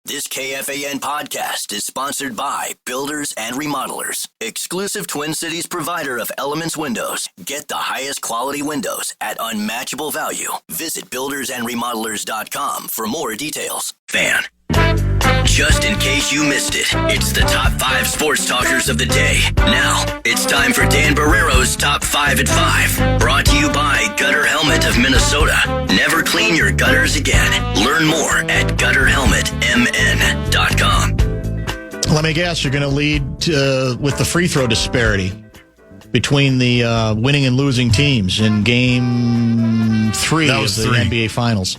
This KFAN podcast is sponsored by Builders and Remodelers, exclusive Twin Cities provider of Elements Windows. Get the highest quality windows at unmatchable value. Visit buildersandremodelers.com for more details. Fan. Just in case you missed it, it's the top 5 sports talkers of the day. Now, it's time for Dan Barrero's Top 5 at 5. Brought to you by Gutter Helmet of Minnesota. Never clean your gutters again. Learn more at gutterhelmetmn.com. Let me guess, you're going to lead with the free throw disparity between the winning and losing teams in Game 3 of the NBA Finals.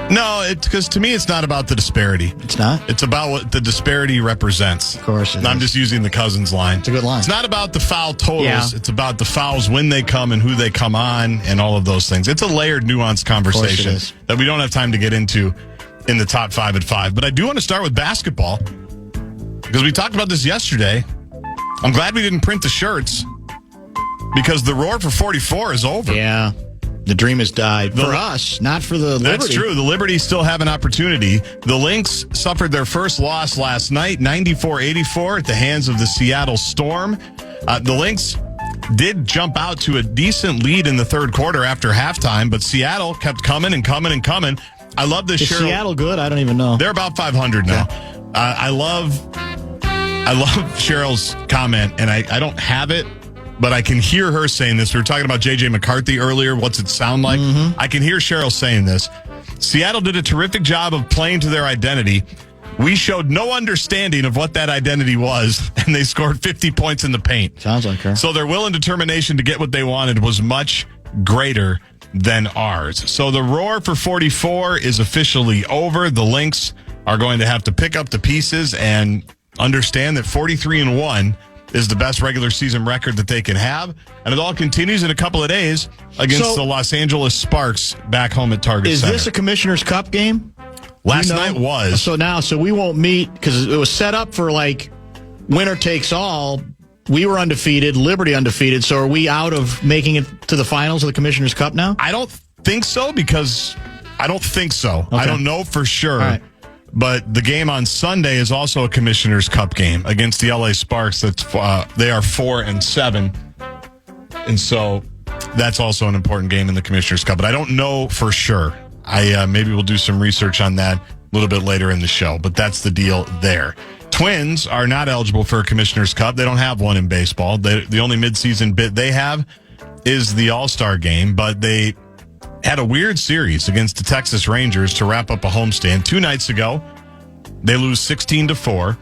No, because to me, it's not about the disparity. It's not? It's about what the disparity represents. Of course it is. I'm just using the Cousins line. It's a good line. It's not about the foul totals. Yeah. It's about the fouls, when they come and who they come on, and all of those things. It's a layered, nuanced conversation that we don't have time to get into in the top 5 at 5. But I do want to start with basketball, because we talked about this yesterday. I'm glad we didn't print the shirts, because the roar for 44 is over. Yeah. The dream has died. For us, not for the Liberty. That's true. The Liberty still have an opportunity. The Lynx suffered their first loss last night, 94-84, at the hands of the Seattle Storm. The Lynx did jump out to a decent lead in the third quarter after halftime, but Seattle kept coming and coming and coming. I love this. Is Seattle good? I don't even know. They're about 500 now. Okay. I love Cheryl's comment, and I don't have it, but I can hear her saying this. We were talking about J.J. McCarthy earlier. What's it sound like? Mm-hmm. I can hear Cheryl saying this. Seattle did a terrific job of playing to their identity. We showed no understanding of what that identity was, and they scored 50 points in the paint. Sounds like her. So their will and determination to get what they wanted was much greater than ours. So the roar for 44 is officially over. The Lynx are going to have to pick up the pieces and understand that 43-1 is the best regular season record that they can have. And it all continues in a couple of days against the Los Angeles Sparks back home at Target Center. Is this a Commissioner's Cup game? Last night was. So we won't meet, because it was set up for like winner takes all. We were undefeated, Liberty undefeated. So are we out of making it to the finals of the Commissioner's Cup now? I don't think so, because I don't think so. Okay. I don't know for sure. All right. But the game on Sunday is also a Commissioner's Cup game against the LA Sparks. That's they are 4-7, and so that's also an important game in the Commissioner's Cup. But I don't know for sure. Maybe we'll do some research on that a little bit later in the show. But that's the deal there. Twins are not eligible for a Commissioner's Cup. They don't have one in baseball. The only midseason bit they have is the All-Star game, but they had a weird series against the Texas Rangers to wrap up a homestand. 2 nights ago, they lose 16-4.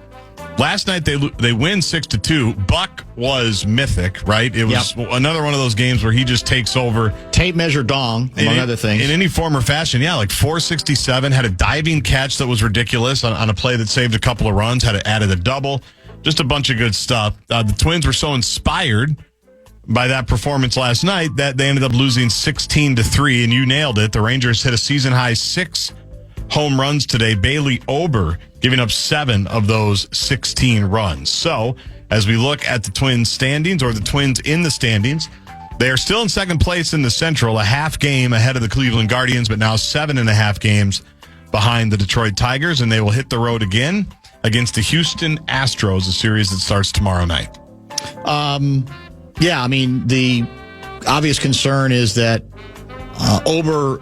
Last night, they win 6-2. Buck was mythic, right? It was another one of those games where he just takes over. Tape measure dong, among other things. In any form or fashion, like 467, had a diving catch that was ridiculous on a play that saved a couple of runs, added a double. Just a bunch of good stuff. The Twins were so inspired by that performance last night that they ended up losing 16-3, and you nailed it. The Rangers hit a season-high 6 home runs today. Bailey Ober giving up 7 of those 16 runs. So, as we look at the Twins standings, or the Twins in the standings, they are still in second place in the Central, a half game ahead of the Cleveland Guardians, but now 7.5 games behind the Detroit Tigers, and they will hit the road again against the Houston Astros, a series that starts tomorrow night. Yeah, I mean, the obvious concern is that Ober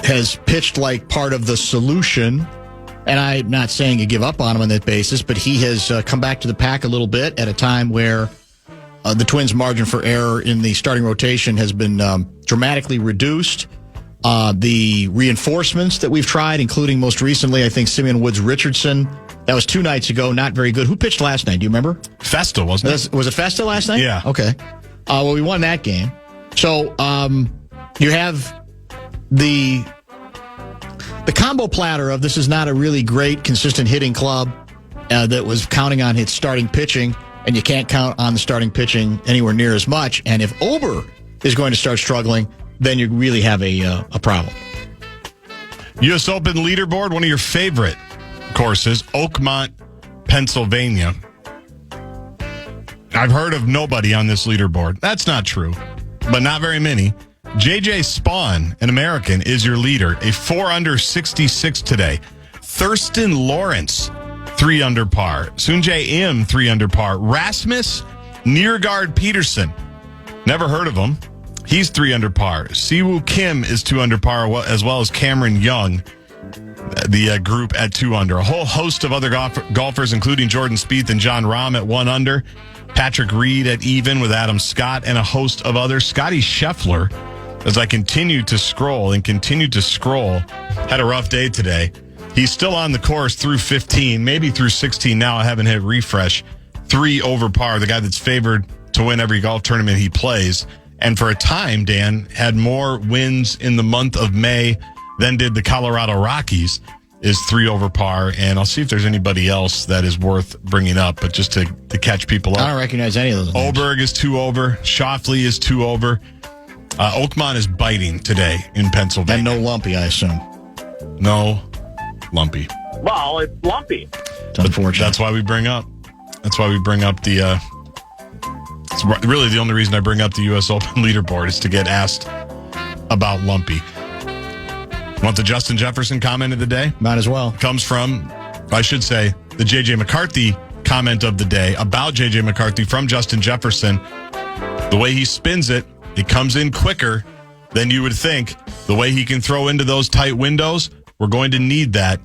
has pitched like part of the solution, and I'm not saying you give up on him on that basis, but he has come back to the pack a little bit at a time where the Twins' margin for error in the starting rotation has been dramatically reduced. The reinforcements that we've tried, including most recently, I think, Simeon Woods-Richardson, that was 2 nights ago, not very good. Who pitched last night? Do you remember? Festa, wasn't it? Was it Festa last night? Yeah. Okay. Well, we won that game. So you have the combo platter of this is not a really great, consistent hitting club that was counting on its starting pitching, and you can't count on the starting pitching anywhere near as much. And if Ober is going to start struggling, then you really have a problem. U.S. Open leaderboard, one of your favorite courses, Oakmont, Pennsylvania. I've heard of nobody on this leaderboard. That's not true, but not very many. JJ Spawn, an American, is your leader. A 4 under 66 today. Thurston Lawrence, 3 under par. Soonjae Im, 3 under par. Rasmus Niergaard Peterson, never heard of him. He's 3 under par. Siwoo Kim is 2 under par, as well as Cameron Young, the group at 2 under. A whole host of other golfers, including Jordan Spieth and Jon Rahm at 1 under. Patrick Reed at even with Adam Scott and a host of others. Scotty Scheffler, as I continue to scroll, had a rough day today. He's still on the course through 15, maybe through 16 now. I haven't hit refresh. 3 over par, the guy that's favored to win every golf tournament he plays. And for a time, Dan, had more wins in the month of May than did the Colorado Rockies, is 3 over par. And I'll see if there's anybody else that is worth bringing up, but just to catch people up. I don't recognize any of those names. Oberg is 2 over. Schauffele is 2 over. Oakmont is biting today in Pennsylvania. And no Lumpy, I assume. No Lumpy. Well, it's lumpy. It's unfortunate. That's why we bring up the... it's really the only reason I bring up the U.S. Open leaderboard is to get asked about Lumpy. Want the Justin Jefferson comment of the day? Might as well. Comes from, I should say, the J.J. McCarthy comment of the day about J.J. McCarthy from Justin Jefferson. The way he spins it, it comes in quicker than you would think. The way he can throw into those tight windows, we're going to need that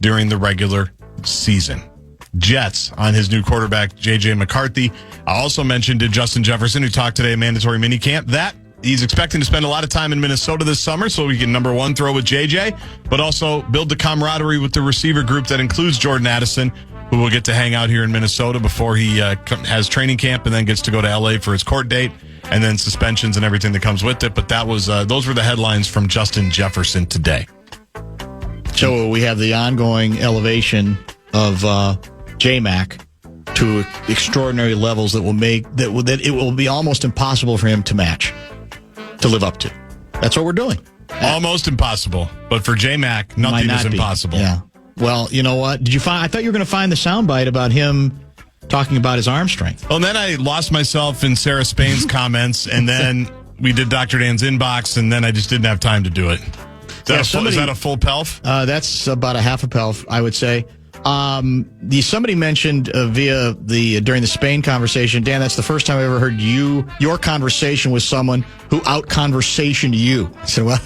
during the regular season. Jets on his new quarterback, J.J. McCarthy. I also mentioned to Justin Jefferson, who talked today at mandatory minicamp, that he's expecting to spend a lot of time in Minnesota this summer so he can, number one, throw with J.J., but also build the camaraderie with the receiver group that includes Jordan Addison, who will get to hang out here in Minnesota before he has training camp and then gets to go to L.A. for his court date, and then suspensions and everything that comes with it. But that was those were the headlines from Justin Jefferson today. So we have the ongoing elevation of J-Mac to extraordinary levels that will make that it will be almost impossible for him to match, to live up to. That's what we're doing. Almost impossible, but for J-Mac, nothing is impossible. Yeah. Well, you know what? Did you find? I thought you were going to find the soundbite about him talking about his arm strength. Well, and then I lost myself in Sarah Spain's comments, and then we did Dr. Dan's inbox, and then I just didn't have time to do it. Is that a full pelf? That's about a half a pelf, I would say. Somebody mentioned via during the Spain conversation, Dan, that's the first time I ever heard your conversation with someone who out-conversationed you. I said, well,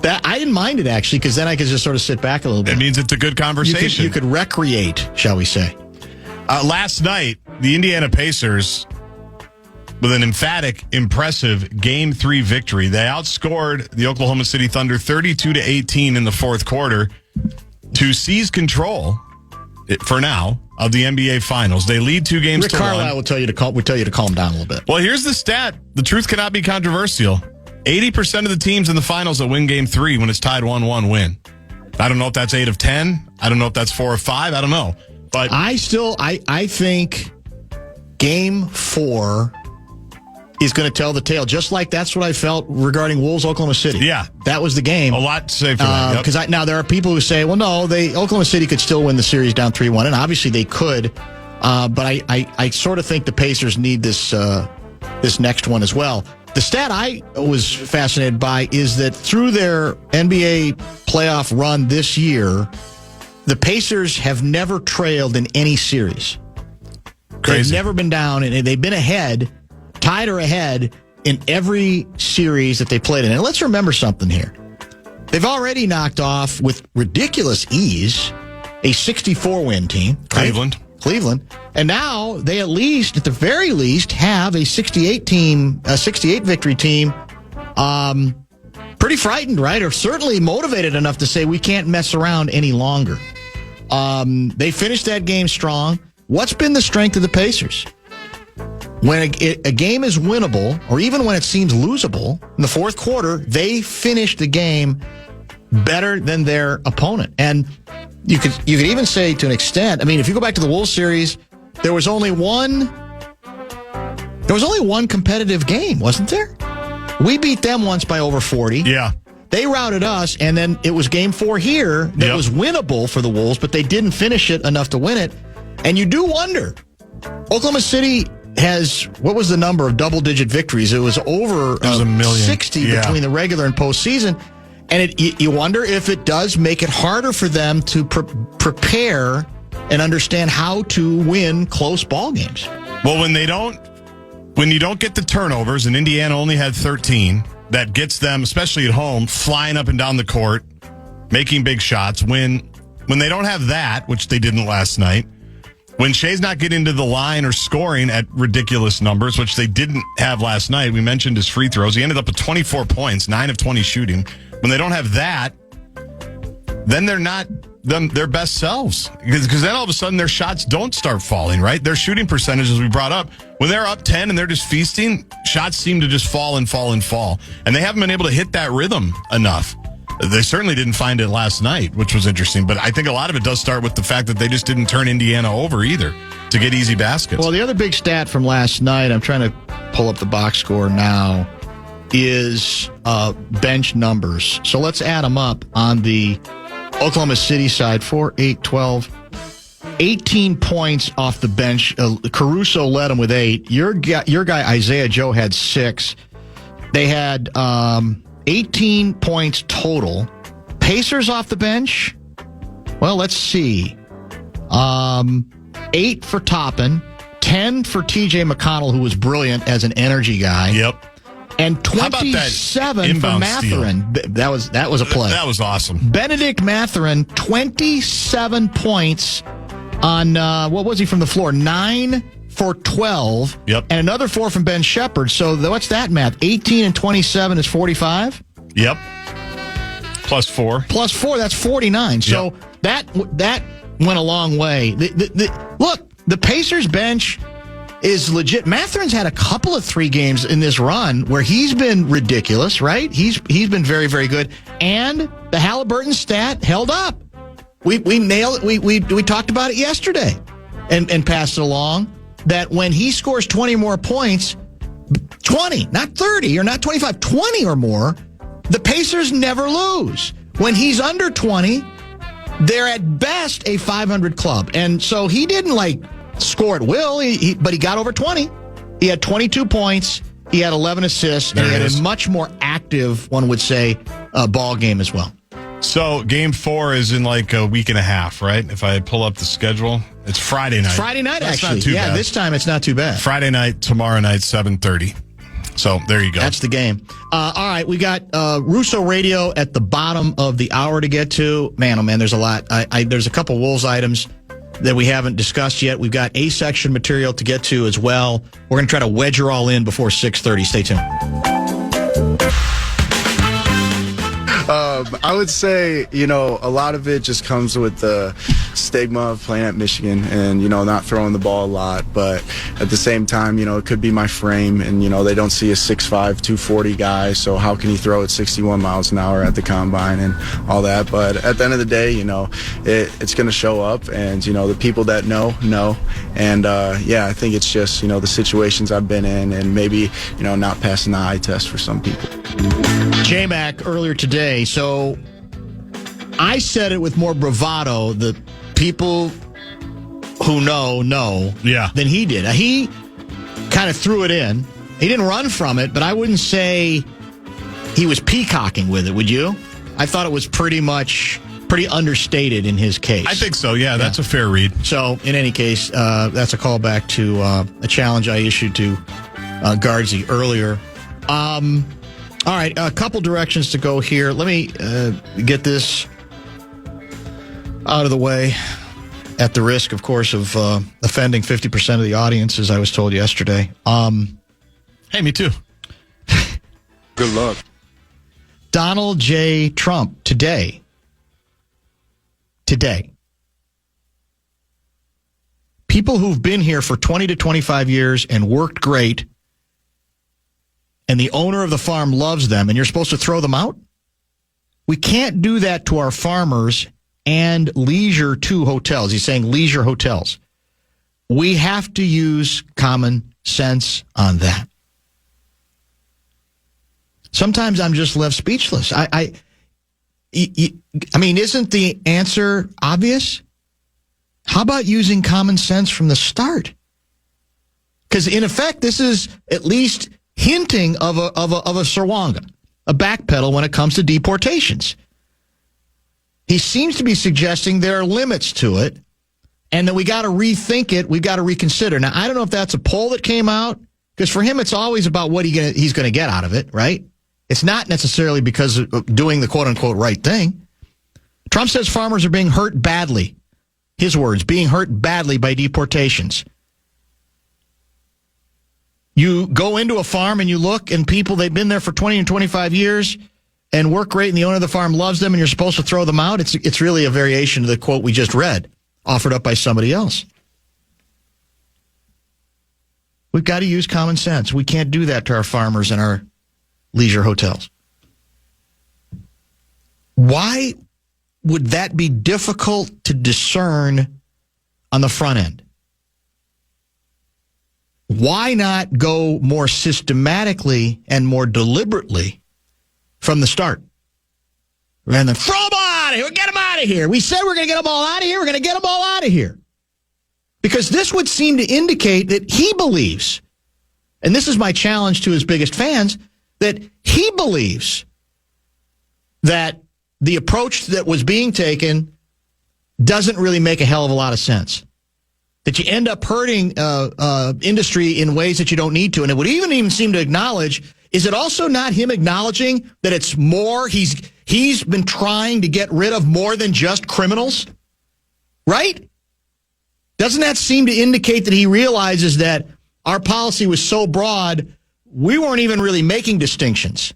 that I didn't mind it, actually, because then I could just sort of sit back a little bit. It means it's a good conversation. You could recreate, shall we say. Last night, the Indiana Pacers, with an emphatic, impressive Game 3 victory, they outscored the Oklahoma City Thunder 32-18 in the fourth quarter to seize control, for now, of the NBA Finals. They lead 2 games to 1. Rick Carlisle will tell you to calm down a little bit. Well, here's the stat. The truth cannot be controversial. 80% of the teams in the Finals that win Game 3 when it's tied 1-1 win. I don't know if that's 8 of 10. I don't know if that's 4 of 5. I don't know. But I think Game 4 is going to tell the tale, just like that's what I felt regarding Wolves-Oklahoma City. Yeah. That was the game. A lot to say for that. Because now there are people who say, well, no, Oklahoma City could still win the series down 3-1, and obviously they could. But I sort of think the Pacers need this next one as well. The stat I was fascinated by is that through their NBA playoff run this year, the Pacers have never trailed in any series. Crazy. They've never been down, and they've been ahead, tied or ahead, in every series that they played in. And let's remember something here. They've already knocked off, with ridiculous ease, a 64-win team. Cleveland. And now they at the very least, have a 68 victory team. Pretty frightened, right? Or certainly motivated enough to say we can't mess around any longer. They finished that game strong. What's been the strength of the Pacers? When a game is winnable, or even when it seems losable, in the fourth quarter, they finish the game better than their opponent. And you could even say, to an extent, I mean, if you go back to the Wolves series, there was only one competitive game, wasn't there? We beat them once by over 40. Yeah. They routed us, and then it was Game 4 here that was winnable for the Wolves, but they didn't finish it enough to win it. And you do wonder, Oklahoma City has, what was the number of double-digit victories? It was over a million. 60 between the regular and postseason. And you wonder if it does make it harder for them to prepare and understand how to win close ball games. Well, when you don't get the turnovers, and Indiana only had 13, that gets them, especially at home, flying up and down the court, making big shots. When they don't have that, which they didn't last night, when Shea's not getting to the line or scoring at ridiculous numbers, which they didn't have last night, we mentioned his free throws. He ended up with 24 points, 9 of 20 shooting. When they don't have that, then they're not their best selves. Because then all of a sudden their shots don't start falling, right? Their shooting percentages we brought up, when they're up 10 and they're just feasting, shots seem to just fall and fall and fall. And they haven't been able to hit that rhythm enough. They certainly didn't find it last night, which was interesting. But I think a lot of it does start with the fact that they just didn't turn Indiana over either to get easy baskets. Well, the other big stat from last night, I'm trying to pull up the box score now, is bench numbers. So let's add them up on the Oklahoma City side. 4, 8, 12, 18 points off the bench. Caruso led them with 8. Your guy, Isaiah Joe, had 6. They had 18 points total. Pacers off the bench, well, let's see. 8 for Toppin, 10 for TJ McConnell, who was brilliant as an energy guy. Yep. And 27 for Mathurin. That was a play. That was awesome. Benedict Mathurin, 27 points on, what was he from the floor? 9 for 12. Yep. And another 4 from Ben Shepherd. So what's that math? 18 and 27 is 45? Yep. Plus 4. Plus 4, that's 49. So that went a long way. Look, the Pacers bench is legit. Mathurin's had a couple of 3 games in this run where he's been ridiculous, right? He's been very, very good. And the Halliburton stat held up. We nailed it. We talked about it yesterday and passed it along, that when he scores 20 more points, 20, not 30 or not 25, 20 or more, the Pacers never lose. When he's under 20, they're at best a 500 club. And so he didn't score at will, but he got over 20. He had 22 points. He had 11 assists. And he had a much more active, one would say, ball game as well. So game 4 is in a week and a half, right? If I pull up the schedule, it's Friday night. Friday night, That's actually. not too bad. This time it's not too bad. Friday night, tomorrow night, 7:30. So there you go. That's the game. All right, we got Russo Radio at the bottom of the hour to get to. Man, oh man, there's a lot. There's a couple Wolves items that we haven't discussed yet. We've got A-section material to get to as well. We're going to try to wedge her all in before 6:30. Stay tuned. I would say, a lot of it just comes with the stigma of playing at Michigan and, not throwing the ball a lot. But at the same time, it could be my frame. And, they don't see a 6'5", 240 guy. So how can he throw at 61 miles an hour at the combine and all that? But at the end of the day, it's going to show up. And, the people that know. And, I think it's just, the situations I've been in and maybe, not passing the eye test for some people. J-Mac earlier today. So I said it with more bravado. The people who know than he did. He kind of threw it in. He didn't run from it, but I wouldn't say he was peacocking with it, would you? I thought it was pretty understated in his case. I think so, yeah. That's a fair read. So, in any case, that's a callback to a challenge I issued to Gaardsy earlier. All right, a couple directions to go here. Let me get this out of the way at the risk, of course, of offending 50% of the audience, as I was told yesterday. Hey, me too. Good luck. Donald J. Trump today. People who've been here for 20 to 25 years and worked great, and the owner of the farm loves them, and you're supposed to throw them out? We can't do that to our farmers and leisure to hotels. He's saying leisure hotels. We have to use common sense on that. Sometimes I'm just left speechless. I mean, isn't the answer obvious? How about using common sense from the start? Because in effect, this is at least hinting of a Sirwanga. a backpedal when it comes to deportations. He seems to be suggesting there are limits to it and that we got to rethink it. We got to reconsider. Now, I don't know if that's a poll that came out, because for him, it's always about what he's going to get out of it, right? It's not necessarily because of doing the quote-unquote right thing. Trump says farmers are being hurt badly. His words, being hurt badly by deportations. You go into a farm and you look, and people, they've been there for 20 and 25 years and work great, and the owner of the farm loves them, and you're supposed to throw them out. It's really a variation of the quote we just read, offered up by somebody else. We've got to use common sense. We can't do that to our farmers and our leisure hotels. Why would that be difficult to discern on the front end? Why not go more systematically and more deliberately from the start? And then throw them all out of here. Get them out of here. We said we're going to get them all out of here. We're going to get them all out of here. Because this would seem to indicate that he believes, and this is my challenge to his biggest fans, that he believes that the approach that was being taken doesn't really make a hell of a lot of sense. That you end up hurting industry in ways that you don't need to. And it would even seem to acknowledge, is it also not him acknowledging that it's more, he's been trying to get rid of more than just criminals? Right? Doesn't that seem to indicate that he realizes that our policy was so broad, we weren't even really making distinctions?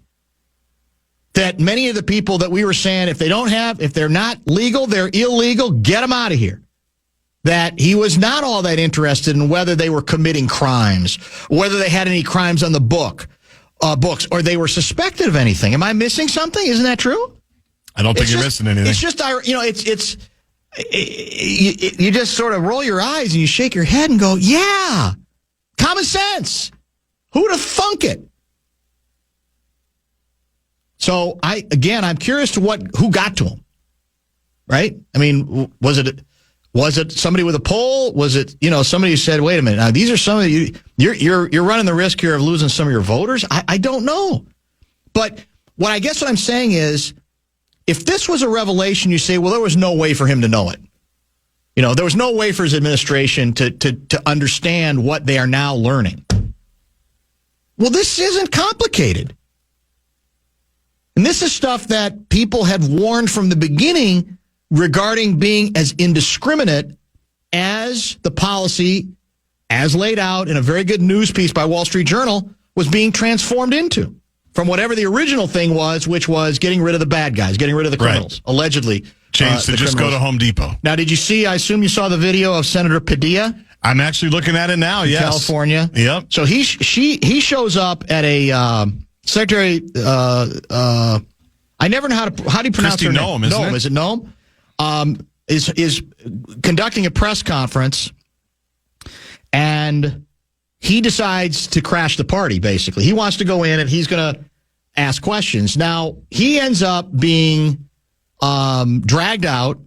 That many of the people that we were saying, if they're not legal, they're illegal, get them out of here. That he was not all that interested in whether they were committing crimes, whether they had any crimes on the books, or they were suspected of anything. Am I missing something? Isn't that true? I don't think you're missing anything. It's just, you just sort of roll your eyes and you shake your head and go, yeah, common sense. Who'd have thunk it? So I'm curious to who got to him, right? I mean, was it somebody with a poll? Was it, somebody who said, wait a minute, now these are some of you're running the risk here of losing some of your voters? I don't know. But what I'm saying is, if this was a revelation, you say, well, there was no way for him to know it. There was no way for his administration to understand what they are now learning. Well, this isn't complicated. And this is stuff that people had warned from the beginning regarding being as indiscriminate as the policy, as laid out in a very good news piece by Wall Street Journal, was being transformed into. From whatever the original thing was, which was getting rid of the bad guys, getting rid of the criminals, right. Allegedly. Changed to just go to Home Depot. Now, did you see, I assume you saw the video of Senator Padilla? I'm actually looking at it now, yes. California. Yep. So he shows up at a secretary, I never know how do you pronounce Kristi her name? Noem, isn't it? Is it Noem? Is conducting a press conference, and he decides to crash the party, basically. He wants to go in and he's going to ask questions. Now, he ends up being dragged out.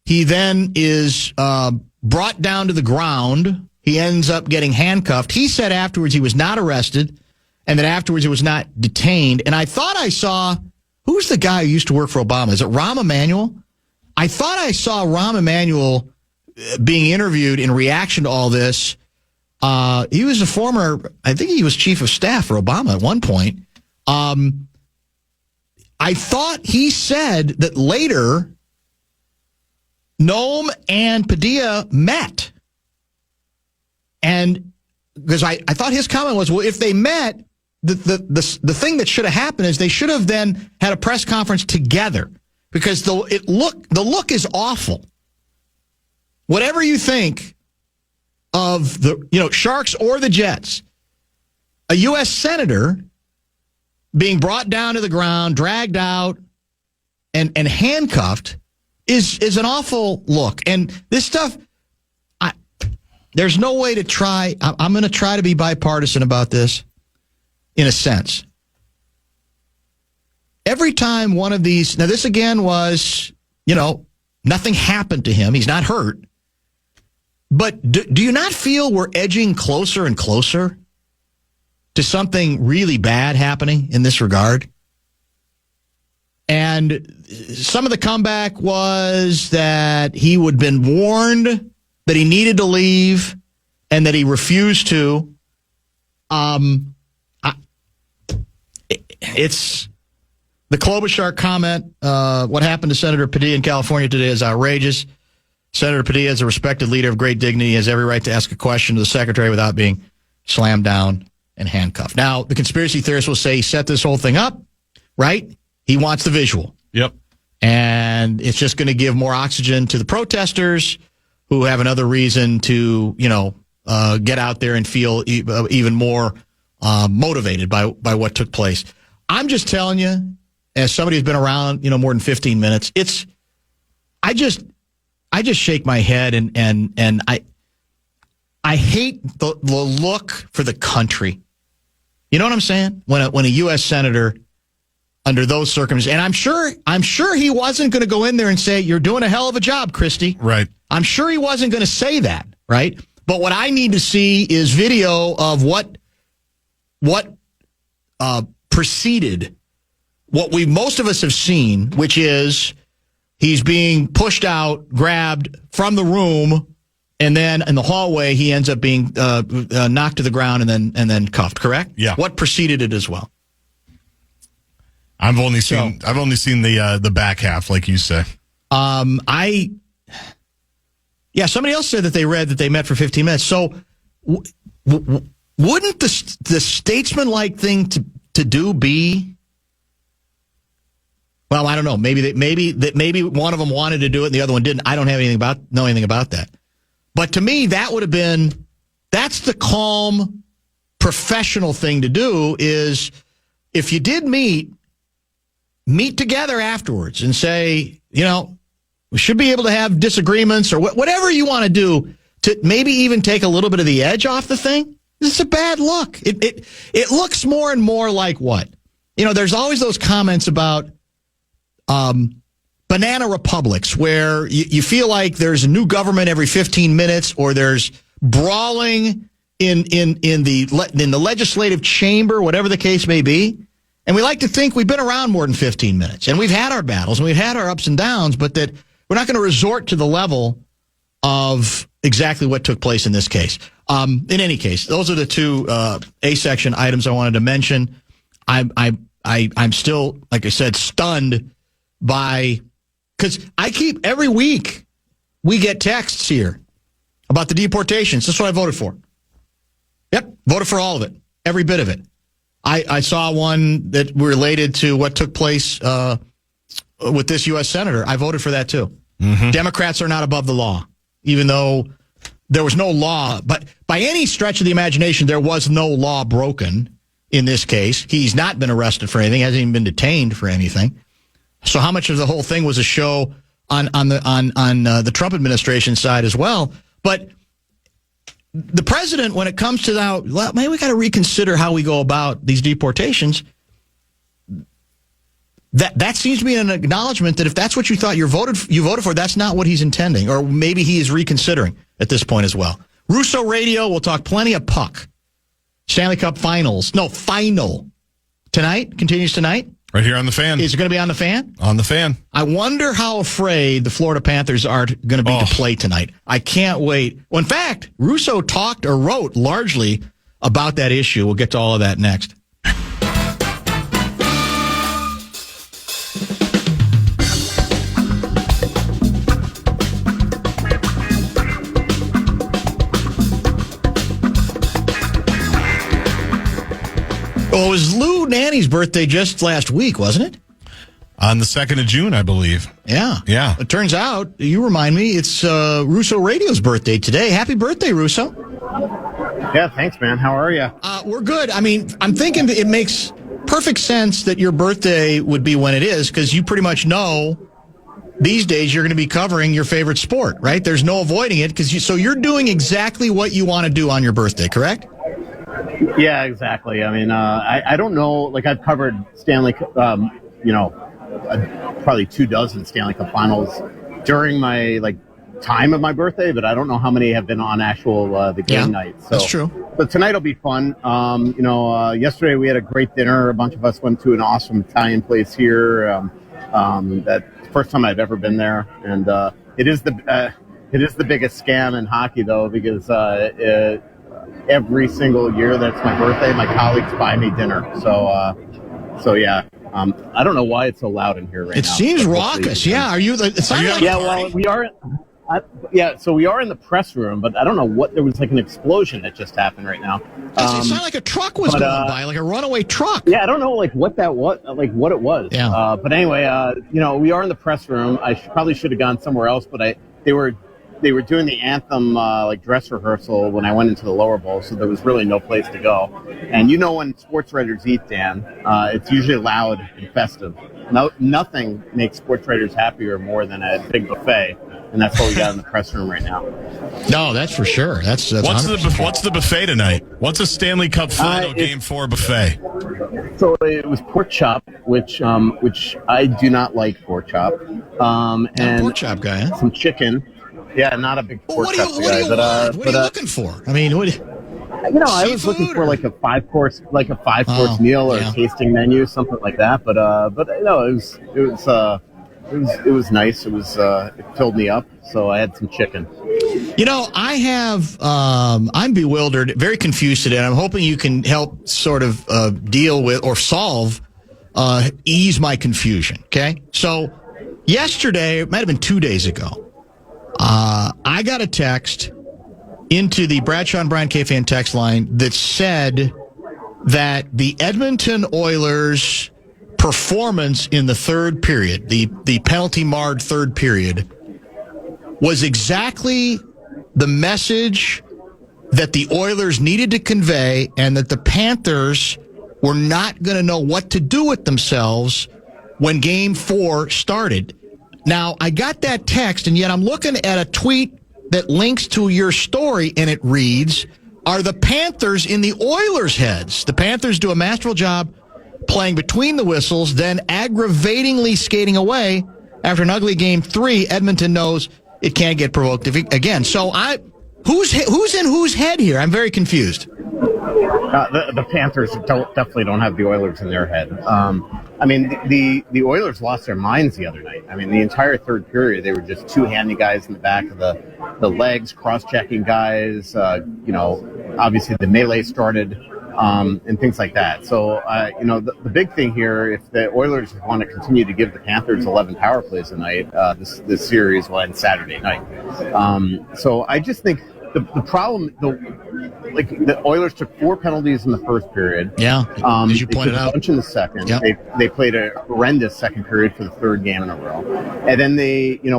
He then is brought down to the ground. He ends up getting handcuffed. He said afterwards he was not arrested and that afterwards he was not detained. And I thought I saw, who's the guy who used to work for Obama? Is it Rahm Emanuel? I thought I saw Rahm Emanuel being interviewed in reaction to all this. He was a former, I think he was chief of staff for Obama at one point. I thought he said that later Noem and Padilla met. And because I thought his comment was, well, if they met, the thing that should have happened is they should have then had a press conference together, because the look is awful. Whatever you think of the Sharks or the Jets, a U.S. senator being brought down to the ground, dragged out, and handcuffed is an awful look. And this stuff, there's no way to try. I'm going to try to be bipartisan about this, in a sense. Every time one of these, now this again was, nothing happened to him. He's not hurt. But do you not feel we're edging closer and closer to something really bad happening in this regard? And some of the comeback was that he had been warned that he needed to leave and that he refused to. It's the Klobuchar comment. What happened to Senator Padilla in California today is outrageous. Senator Padilla is a respected leader of great dignity. He has every right to ask a question to the secretary without being slammed down and handcuffed. Now, the conspiracy theorists will say he set this whole thing up, right? He wants the visual. Yep. And it's just going to give more oxygen to the protesters who have another reason to, get out there and feel even more motivated by what took place. I'm just telling you, as somebody who's been around, more than 15 minutes, I just shake my head and I hate the look for the country. You know what I'm saying? When a U.S. senator under those circumstances, and I'm sure he wasn't going to go in there and say, "You're doing a hell of a job, Christie." Right. I'm sure he wasn't going to say that, right? But what I need to see is video of what preceded what most of us have seen, which is he's being pushed out, grabbed from the room, and then in the hallway he ends up being knocked to the ground and then cuffed. Correct? Yeah. What preceded it as well? I've only seen the back half, like you say. Somebody else said that they met for 15 minutes. So wouldn't the statesman-like thing to do be? Well, I don't know. Maybe one of them wanted to do it and the other one didn't. I don't know anything about that. But to me, that's the calm, professional thing to do. Is if you did meet together afterwards and say, we should be able to have disagreements or whatever you want to do to maybe even take a little bit of the edge off the thing. It's a bad look. It looks more and more like what? There's always those comments about banana republics where you feel like there's a new government every 15 minutes or there's brawling in the legislative chamber, whatever the case may be. And we like to think we've been around more than 15 minutes and we've had our battles and we've had our ups and downs, but that we're not going to resort to the level of exactly what took place in this case. In any case, those are the two A-section items I wanted to mention. I'm still, like I said, stunned by, because every week we get texts here about the deportations. That's what I voted for. Yep, voted for all of it, every bit of it. I saw one that related to what took place with this U.S. senator. I voted for that too. Mm-hmm. Democrats are not above the law, even though there was no law. But by any stretch of the imagination, there was no law broken in this case. He's not been arrested for anything, hasn't even been detained for anything. So how much of the whole thing was a show on the Trump administration side as well? But the president, when it comes to now, well, maybe we got to reconsider how we go about these deportations. That seems to be an acknowledgement that if that's what you thought you voted for, that's not what he's intending, or maybe he is reconsidering at this point as well. Russo Radio, we'll talk plenty of puck. Stanley Cup final tonight, continues tonight. Right here on the Fan. Is it going to be on the Fan? On the Fan. I wonder how afraid the Florida Panthers are going to be to play tonight. I can't wait. Well, in fact, Russo talked or wrote largely about that issue. We'll get to all of that next. Well, it was Lou Nanny's birthday just last week, wasn't it? On the 2nd of June, I believe. Yeah. Yeah. It turns out, you remind me, it's Russo Radio's birthday today. Happy birthday, Russo. Yeah, thanks, man. How are you? We're good. I mean, I'm thinking that it makes perfect sense that your birthday would be when it is, because you pretty much know these days you're going to be covering your favorite sport, right? There's no avoiding it, so you're doing exactly what you want to do on your birthday, correct? Yeah, exactly. I mean, I don't know. Like, I've covered Stanley, probably 24 Stanley Cup Finals during my time of my birthday, but I don't know how many have been on actual the game night. So, that's true. But tonight will be fun. Yesterday we had a great dinner. A bunch of us went to an awesome Italian place here. That's the first time I've ever been there, and it is the biggest scam in hockey, though, because every single year that's my birthday, my colleagues buy me dinner. So yeah. I don't know why it's so loud in here right now. It seems raucous. Yeah, are you? It's not like well, we are. So we are in the press room, but I don't know what. There was like an explosion that just happened right now. It sounded like a truck was going by, like a runaway truck. Yeah, I don't know like what it was. Yeah. But anyway, we are in the press room. I probably should have gone somewhere else, but they were doing the anthem dress rehearsal when I went into the lower bowl, so there was really no place to go. And when sports writers eat, Dan, it's usually loud and festive. Nothing makes sports writers happier more than a big buffet, and that's what we got in the press room right now. No, that's for sure. That's what's the buffet tonight? What's a Stanley Cup Final Game 4 buffet? So it was pork chop, which I do not like pork chop. And pork chop guy, huh? Some chicken. Yeah, not a big pork chop guy. What are you looking for? I mean, I was looking for like a five course meal or a tasting menu, something like that. But it was nice. It filled me up, so I had some chicken. I'm bewildered, very confused today, and I'm hoping you can help sort of deal with or ease my confusion. Okay, so yesterday, it might have been 2 days ago. I got a text into the Bradshaw and Brian KFAN text line that said that the Edmonton Oilers' performance in the third period, the penalty-marred third period, was exactly the message that the Oilers needed to convey, and that the Panthers were not going to know what to do with themselves when Game 4 started. Now, I got that text, and yet I'm looking at a tweet that links to your story, and it reads, "Are the Panthers in the Oilers' heads? The Panthers do a masterful job playing between the whistles, then aggravatingly skating away. After an ugly Game 3, Edmonton knows it can't get provoked again." So who's in whose head here? I'm very confused. The Panthers definitely don't have the Oilers in their head. The Oilers lost their minds the other night. I mean, the entire third period, they were just two-handy guys in the back of the legs, cross-checking guys. Obviously the melee started, and things like that. So, the big thing here, if the Oilers want to continue to give the Panthers 11 power plays a night, this series will end Saturday night. So I just think the problem, the Oilers took 4 penalties in the first period. Yeah, as you pointed out. A bunch in the second. Yep. They played a horrendous second period for the third game in a row. And then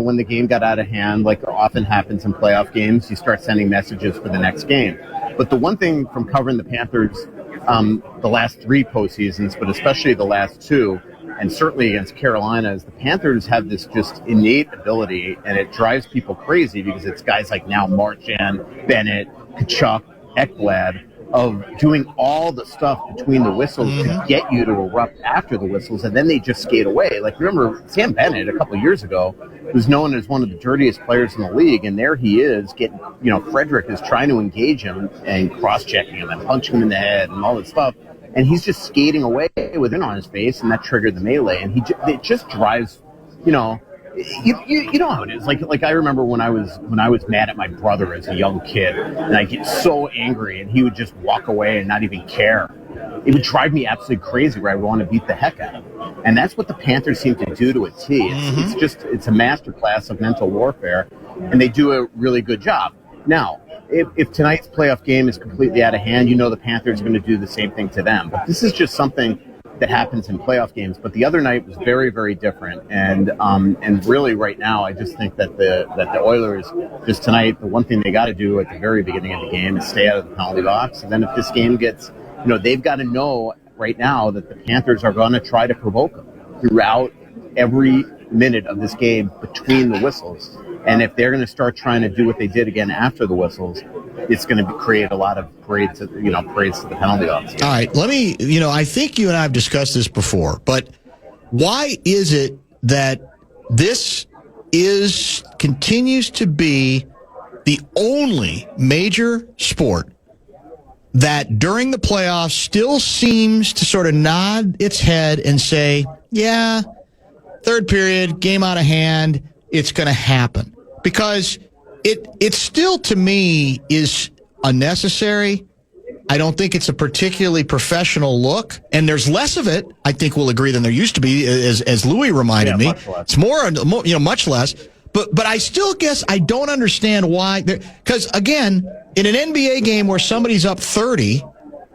when the game got out of hand, like often happens in playoff games, you start sending messages for the next game. But the one thing from covering the Panthers the last 3 postseasons, but especially the last 2, and certainly against Carolina, is the Panthers have this just innate ability, and it drives people crazy because it's guys like now Marchand, Bennett, Kachuk, Ekblad, of doing all the stuff between the whistles to get you to erupt after the whistles, and then they just skate away. Like, remember, Sam Bennett a couple of years ago was known as one of the dirtiest players in the league, and there he is getting, Frederick is trying to engage him and cross-checking him and punching him in the head and all this stuff, and he's just skating away with it on his face, and that triggered the melee, and it just drives, you know how it is. Like I remember when I was mad at my brother as a young kid, and I get so angry, and he would just walk away and not even care. It would drive me absolutely crazy, where I would want to beat the heck out of him. And that's what the Panthers seem to do to a T. It's a masterclass of mental warfare, and they do a really good job. Now, if tonight's playoff game is completely out of hand, the Panthers are going to do the same thing to them. But this is just something that happens in playoff games. But the other night was very, very different. And really right now, I just think that the Oilers, just tonight, the one thing they got to do at the very beginning of the game is stay out of the penalty box. And then if this game gets, they've got to know right now that the Panthers are going to try to provoke them throughout every minute of this game between the whistles. And if they're going to start trying to do what they did again after the whistles, it's going to create a lot of parades to the penalty box. All right, let me, I think you and I have discussed this before, but why is it that this continues to be the only major sport that during the playoffs still seems to sort of nod its head and say, yeah, third period, game out of hand, it's going to happen. Because it still, to me, is unnecessary. I don't think it's a particularly professional look, and there's less of it, I think we'll agree, than there used to be, as Louis reminded me. It's more, much less. But I still guess I don't understand why. Because, again, in an NBA game where somebody's up 30,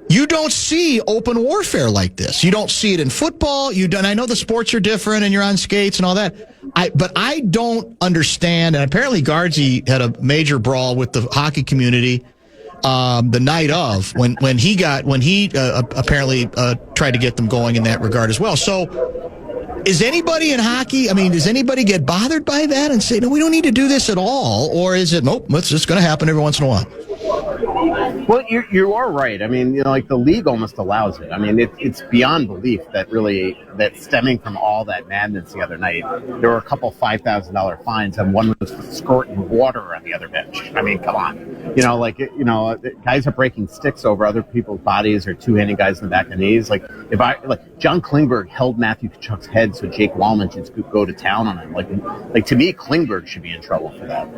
you don't see open warfare like this. You don't see it in football. I know the sports are different, and you're on skates and all that. But I don't understand, and apparently Gaardsy had a major brawl with the hockey community the night of when he apparently tried to get them going in that regard as well. So is anybody in hockey, does anybody get bothered by that and say, no, we don't need to do this at all? Or is it, nope, it's just going to happen every once in a while? Well, you are right. The league almost allows it. It's beyond belief that stemming from all that madness the other night, there were a couple $5,000 fines, and one was squirting water on the other bench. Come on. Guys are breaking sticks over other people's bodies or two-handing guys in the back of the knees. John Klingberg held Matthew Tkachuk's head so Jake Wallman should go to town on him. To me, Klingberg should be in trouble for that.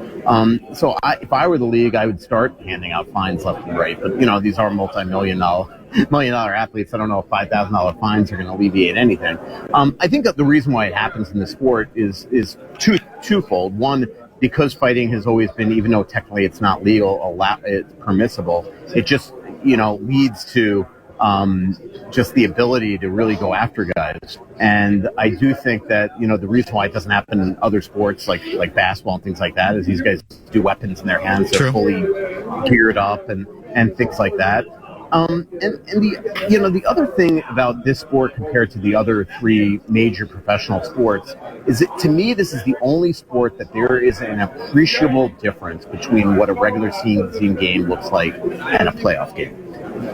If I were the league, I would start handing out fines left and right. But, these are multi-million dollar athletes. I don't know if $5,000 fines are going to alleviate anything. I think that the reason why it happens in the sport is twofold. One, because fighting has always been, even though technically it's not legal, it's permissible, it just, leads to just the ability to really go after guys. And I do think that, the reason why it doesn't happen in other sports like basketball and things like that is these guys do weapons in their hands. They're fully geared up and things like that. And the other thing about this sport compared to the other three major professional sports is that, to me, this is the only sport that there is an appreciable difference between what a regular season game looks like and a playoff game.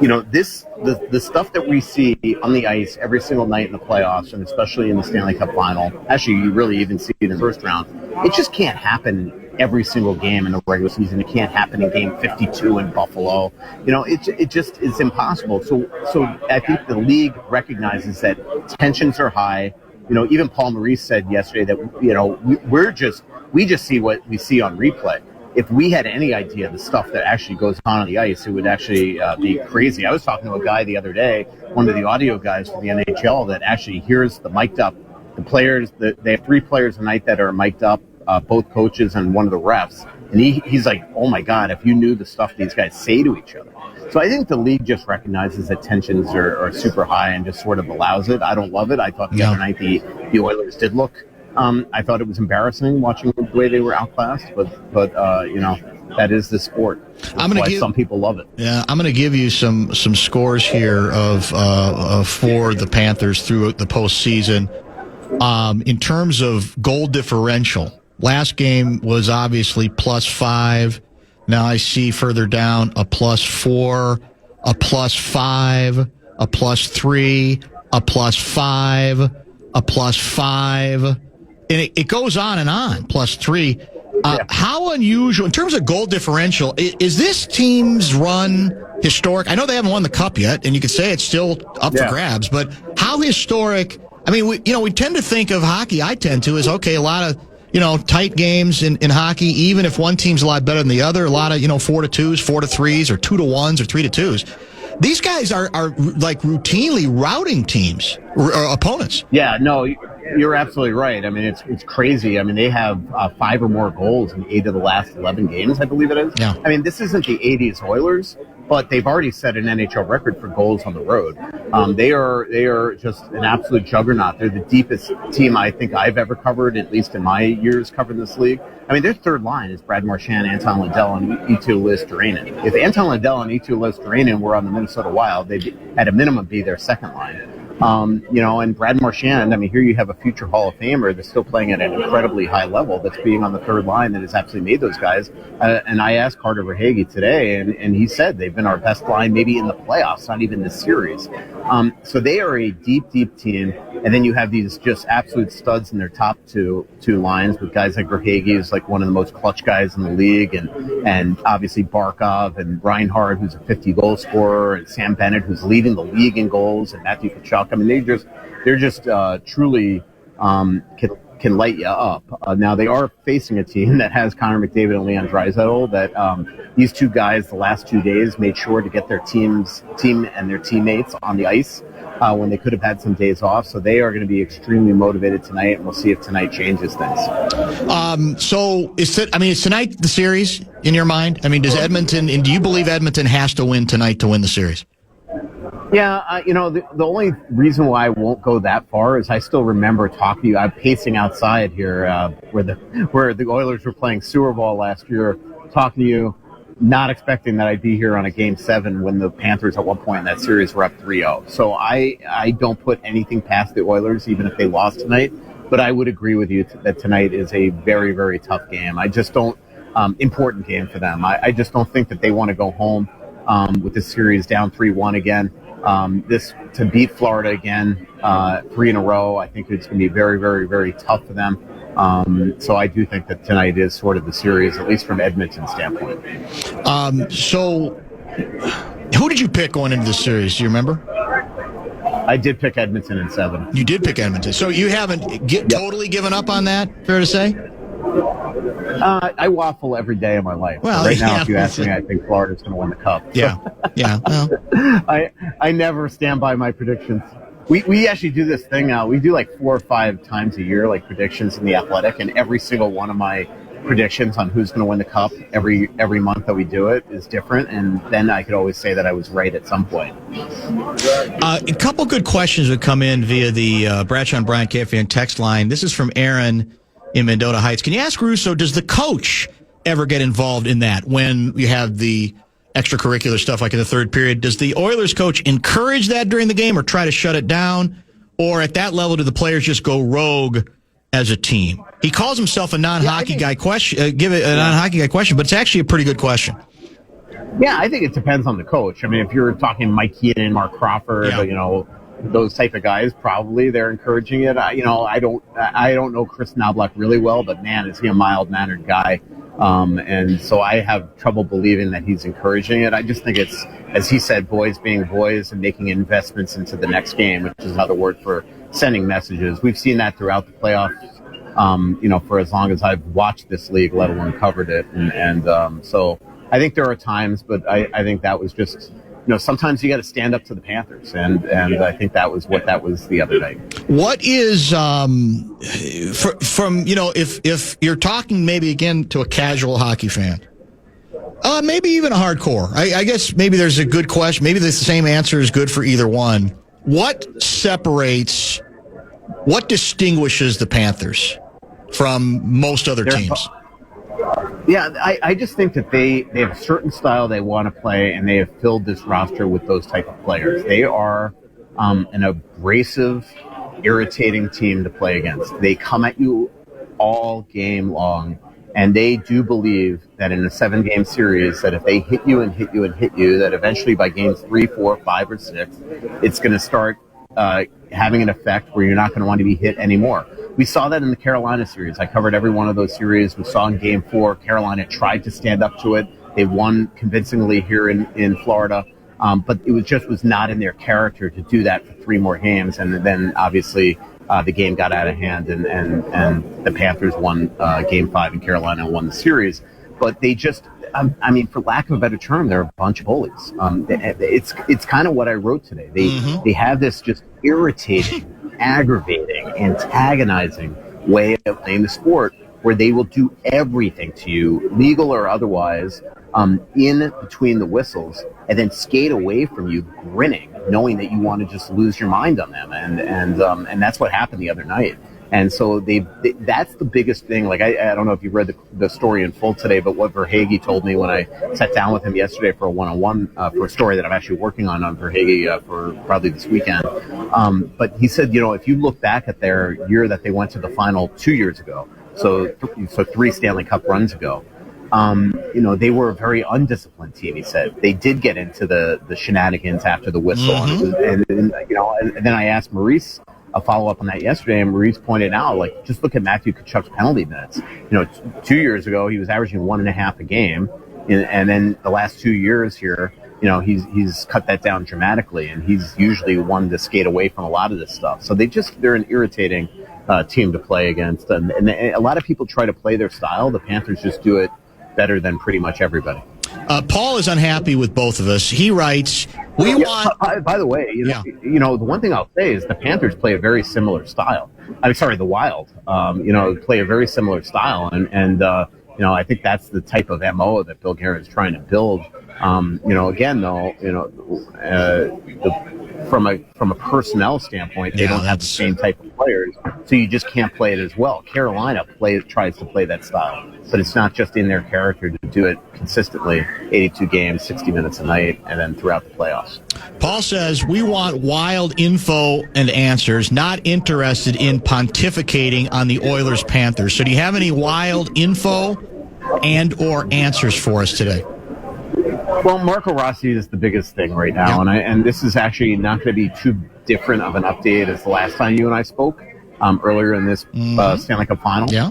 The stuff that we see on the ice every single night in the playoffs, and especially in the Stanley Cup Final, actually you really even see it in the first round, it just can't happen every single game in the regular season. It can't happen in game 52 in Buffalo. It just is impossible. So I think the league recognizes that tensions are high. Even Paul Maurice said yesterday that, we just see what we see on replay. If we had any idea of the stuff that actually goes on the ice, it would actually be crazy. I was talking to a guy the other day, one of the audio guys for the NHL, that actually hears the mic'd up, the players. They have three players a night that are mic'd up, both coaches and one of the refs. And he's like, oh my God, if you knew the stuff these guys say to each other. So I think the league just recognizes that tensions are super high and just sort of allows it. I don't love it. I thought the other night the Oilers did look. I thought it was embarrassing watching the way they were outclassed, but that is the sport. That's why some people love it. Yeah, I'm going to give you some scores here of for the Panthers through the postseason. In terms of goal differential, last game was obviously +5. Now I see further down a +4, a +5, a +3, a +5, a +5. And it goes on and on, +3. How unusual, in terms of goal differential, is this team's run historic? I know they haven't won the Cup yet, and you could say it's still up for grabs, but how historic? We tend to think of hockey, I tend to, as, okay, a lot of, tight games in hockey, even if one team's a lot better than the other, a lot of, 4-2s, 4-3s, or 2-1s, or 3-2s. These guys are like routinely routing teams, or opponents. Yeah, no, you're absolutely right. It's crazy. They have 5 or more goals in 8 of the last 11 games, I believe it is. Yeah. This isn't the 80s Oilers, but they've already set an NHL record for goals on the road. They are just an absolute juggernaut. They're the deepest team I think I've ever covered, at least in my years covering this league. Their third line is Brad Marchand, Anton Lundell, and Eetu Listerainen. If Anton Lundell and Eetu Listerainen were on the Minnesota Wild, they'd at a minimum be their second line. And Brad Marchand, here you have a future Hall of Famer that's still playing at an incredibly high level, that's being on the third line, that has absolutely made those guys. And I asked Carter Verhaeghe today, and he said they've been our best line maybe in the playoffs, not even this series. So they are a deep, deep team. And then you have these just absolute studs in their top two lines, with guys like Verhaeghe, who's like one of the most clutch guys in the league, and obviously Barkov and Reinhart, who's a 50-goal scorer, and Sam Bennett, who's leading the league in goals, and Matthew Tkachuk. They're just truly can light you up. Now they are facing a team that has Connor McDavid and Leon Draisaitl. That these two guys, the last 2 days, made sure to get their team and their teammates on the ice when they could have had some days off. So they are going to be extremely motivated tonight, and we'll see if tonight changes things. So is tonight the series in your mind? I mean, do you believe Edmonton has to win tonight to win the series? Yeah, the only reason why I won't go that far is I still remember talking to you. I'm pacing outside here where the Oilers were playing sewer ball last year, talking to you, not expecting that I'd be here on a Game 7 when the Panthers at one point in that series were up 3-0. So I don't put anything past the Oilers, even if they lost tonight. But I would agree with you that tonight is a very, very tough game. I just don't important game for them. I just don't think that they want to go home with this series down 3-1 again. This to beat Florida again, 3 in a row, I think it's going to be very, very, very tough for them. So I do think that tonight is sort of the series, at least from Edmonton's standpoint. So who did you pick going into the series? Do you remember? I did pick Edmonton in 7. You did pick Edmonton. So you haven't totally given up on that, fair to say? I waffle every day of my life. Well, right now, if you ask me, I think Florida's going to win the Cup. Yeah, yeah. Well. I never stand by my predictions. We actually do this thing now. We do like 4 or 5 times a year, like predictions in The Athletic, and every single one of my predictions on who's going to win the Cup every month that we do it is different, and then I could always say that I was right at some point. A couple good questions would come in via the Bradshaw and Bryant KFAN text line. This is from Aaron in Mendota Heights. Can you ask Russo, does the coach ever get involved in that when you have the extracurricular stuff like in the third period? Does the Oilers coach encourage that during the game or try to shut it down? Or at that level, do the players just go rogue as a team? He calls himself a non-hockey guy question. Give it a non-hockey guy question, but it's actually a pretty good question. Yeah, I think it depends on the coach. I mean, if you're talking Mike Keenan, Mark Crawford, those type of guys, probably they're encouraging it. I don't know Chris Knobloch really well, but man, is he a mild-mannered guy. And so I have trouble believing that he's encouraging it. I just think it's, as he said, boys being boys and making investments into the next game, which is another word for sending messages. We've seen that throughout the playoffs, for as long as I've watched this league, let alone covered it. And so I think there are times, but I think that was just, sometimes you got to stand up to the Panthers, and I think that was what that was the other night. What is if you're talking maybe again to a casual hockey fan, maybe even a hardcore. I guess maybe there's a good question. Maybe the same answer is good for either one. What distinguishes the Panthers from most other teams? Yeah, I just think that they have a certain style they want to play, and they have filled this roster with those type of players. They are an abrasive, irritating team to play against. They come at you all game long, and they do believe that in a 7-game series, that if they hit you and hit you and hit you, that eventually by games 3, 4, 5, or 6, it's going to start having an effect where you're not going to want to be hit anymore. We saw that in the Carolina series. I covered every one of those series. We saw in Game 4, Carolina tried to stand up to it. They won convincingly here in Florida, but it was not in their character to do that for 3 more games. And then obviously the game got out of hand, and the Panthers won Game 5 in Carolina and won the series. But they just, for lack of a better term, they're a bunch of bullies. It's kind of what I wrote today. They have this just irritating, aggravating, antagonizing way of playing the sport, where they will do everything to you, legal or otherwise, in between the whistles, and then skate away from you grinning, knowing that you want to just lose your mind on them. And that's what happened the other night. And so that's the biggest thing. Like, I don't know if you read the story in full today, but what Verhaeghe told me when I sat down with him yesterday for a one-on-one, for a story that I'm actually working on Verhaeghe for probably this weekend. But he said, if you look back at their year that they went to the final 2 years ago, so 3 Stanley Cup runs ago, they were a very undisciplined team, he said. They did get into the shenanigans after the whistle. And then I asked Maurice a follow-up on that yesterday, and Maurice pointed out, just look at Matthew Tkachuk's penalty minutes. 2 years ago, he was averaging 1.5 a game, and then the last 2 years here, he's cut that down dramatically, and he's usually one to skate away from a lot of this stuff. So they're an irritating team to play against. And a lot of people try to play their style. The Panthers just do it better than pretty much everybody. Paul is unhappy with both of us. He writes, "We want." By the way, the one thing I'll say is the Panthers play a very similar style. I'm sorry, the Wild, play a very similar style, and I think that's the type of MO that Bill Guerin is trying to build. Again, though, from a personnel standpoint, they don't have the same type of players, so you just can't play it as well. Carolina tries to play that style, but it's not just in their character to do it consistently, 82 games, 60 minutes a night, and then throughout the playoffs. Paul says, "We want Wild info and answers, not interested in pontificating on the Oilers-Panthers." So do you have any Wild info and or answers for us today? Well, Marco Rossi is the biggest thing right now, and this is actually not going to be too different of an update as the last time you and I spoke earlier in this Stanley Cup Final. Yeah.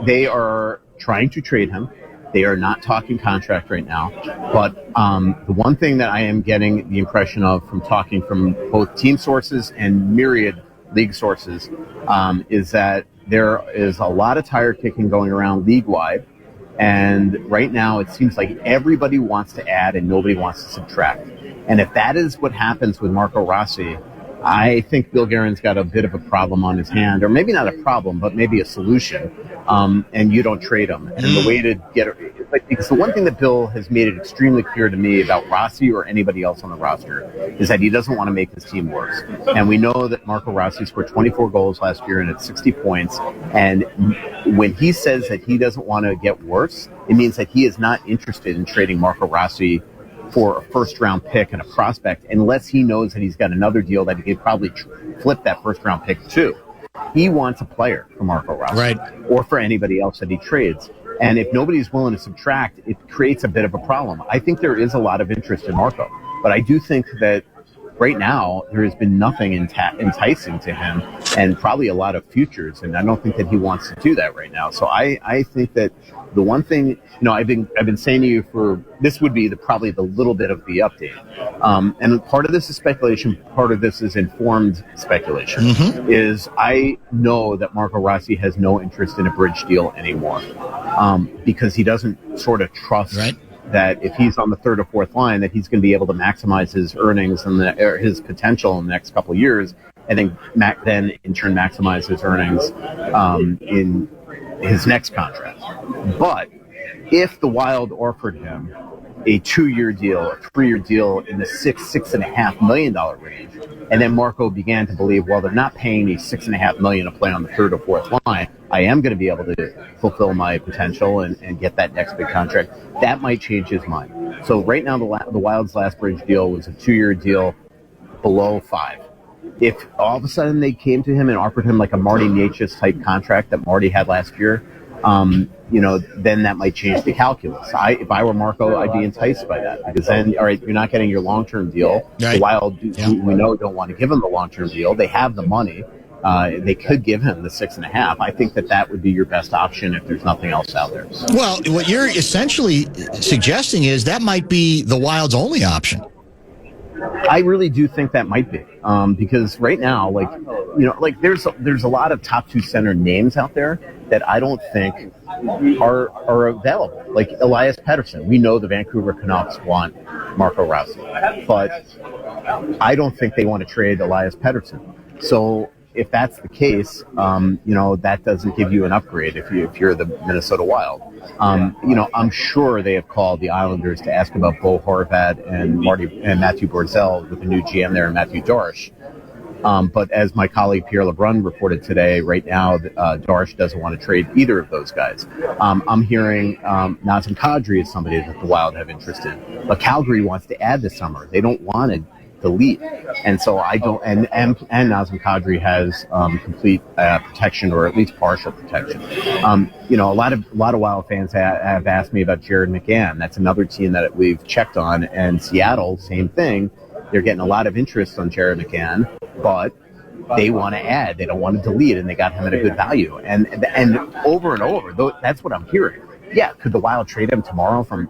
They are trying to trade him. They are not talking contract right now, but the one thing that I am getting the impression of from talking from both team sources and myriad league sources is that there is a lot of tire kicking going around league-wide. And right now, it seems like everybody wants to add and nobody wants to subtract. And if that is what happens with Marco Rossi, I think Bill Guerin's got a bit of a problem on his hand, or maybe not a problem, but maybe a solution. And you don't trade him. And the way to get it, because the one thing that Bill has made it extremely clear to me about Rossi or anybody else on the roster is that he doesn't want to make his team worse. And we know that Marco Rossi scored 24 goals last year and at 60 points. And when he says that he doesn't want to get worse, it means that he is not interested in trading Marco Rossi for a first-round pick and a prospect unless he knows that he's got another deal that he could probably flip that first-round pick to. He wants a player for Marco Rossi, right, or for anybody else that he trades. And if nobody's willing to subtract, it creates a bit of a problem. I think there is a lot of interest in Marco, but I do think that right now there has been nothing enticing to him and probably a lot of futures, and I don't think that he wants to do that right now. So I think that the one thing, I've been saying to you for this would be probably the little bit of the update, and part of this is speculation, part of this is informed speculation. Is I know that Marco Rossi has no interest in a bridge deal anymore, because he doesn't sort of trust that if he's on the third or fourth line, that he's going to be able to maximize his earnings and his potential in the next couple of years, and then in turn maximize his earnings in his next contract. But if the Wild offered him a 2-year deal, a 3-year deal in the $6.5 million range, and then Marco began to believe, well, they're not paying me $6.5 million to play on the third or fourth line, I am going to be able to fulfill my potential and get that next big contract. That might change his mind. So right now, the Wild's last bridge deal was a 2-year deal below $5. If all of a sudden they came to him and offered him like a Marty Necas type contract that Marty had last year, then that might change the calculus. If I were Marco, I'd be enticed by that, because then, all right, you're not getting your long-term deal. Right. The Wild, we know, don't want to give him the long-term deal. They have the money. They could give him the 6.5. I think that would be your best option if there's nothing else out there. Well, what you're essentially suggesting is that might be the Wild's only option. I really do think that might be, because right now, there's a lot of top 2 center names out there that I don't think are available. Like Elias Pettersson, we know the Vancouver Canucks want Marco Rossi, but I don't think they want to trade Elias Pettersson. So if that's the case, that doesn't give you an upgrade if you're the Minnesota Wild. I'm sure they have called the Islanders to ask about Bo Horvat and Matthew Barzal with the new GM there, Matthew Darche. But as my colleague Pierre LeBrun reported today, right now, Darche doesn't want to trade either of those guys. I'm hearing Nazem Kadri is somebody that the Wild have interest in. But Calgary wants to add this summer. They don't want to delete. And so I don't, and Nazem Kadri has complete protection, or at least partial protection. A lot of Wild fans have asked me about Jared McCann. That's another team that we've checked on. And Seattle, same thing. They're getting a lot of interest on Jared McCann, but they want to add. They don't want to delete, and they got him at a good value. And over and over, that's what I'm hearing. Yeah, could the Wild trade him tomorrow from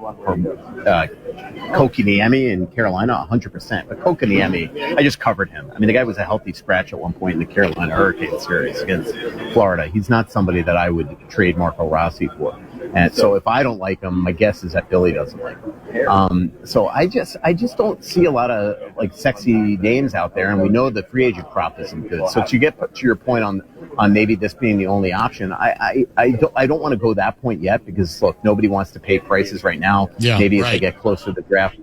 Kokiniemi in Carolina? 100%. But Kokiniemi, I just covered him. I mean, the guy was a healthy scratch at one point in the Carolina Hurricane series against Florida. He's not somebody that I would trade Marco Rossi for. And so if I don't like him, my guess is that Billy doesn't like him. So I just don't see a lot of like sexy names out there, and we know the free agent crop isn't good. So to get to your point on maybe this being the only option, I don't want to go that point yet, because look, nobody wants to pay prices right now. Yeah, maybe right. If they get closer to the draft,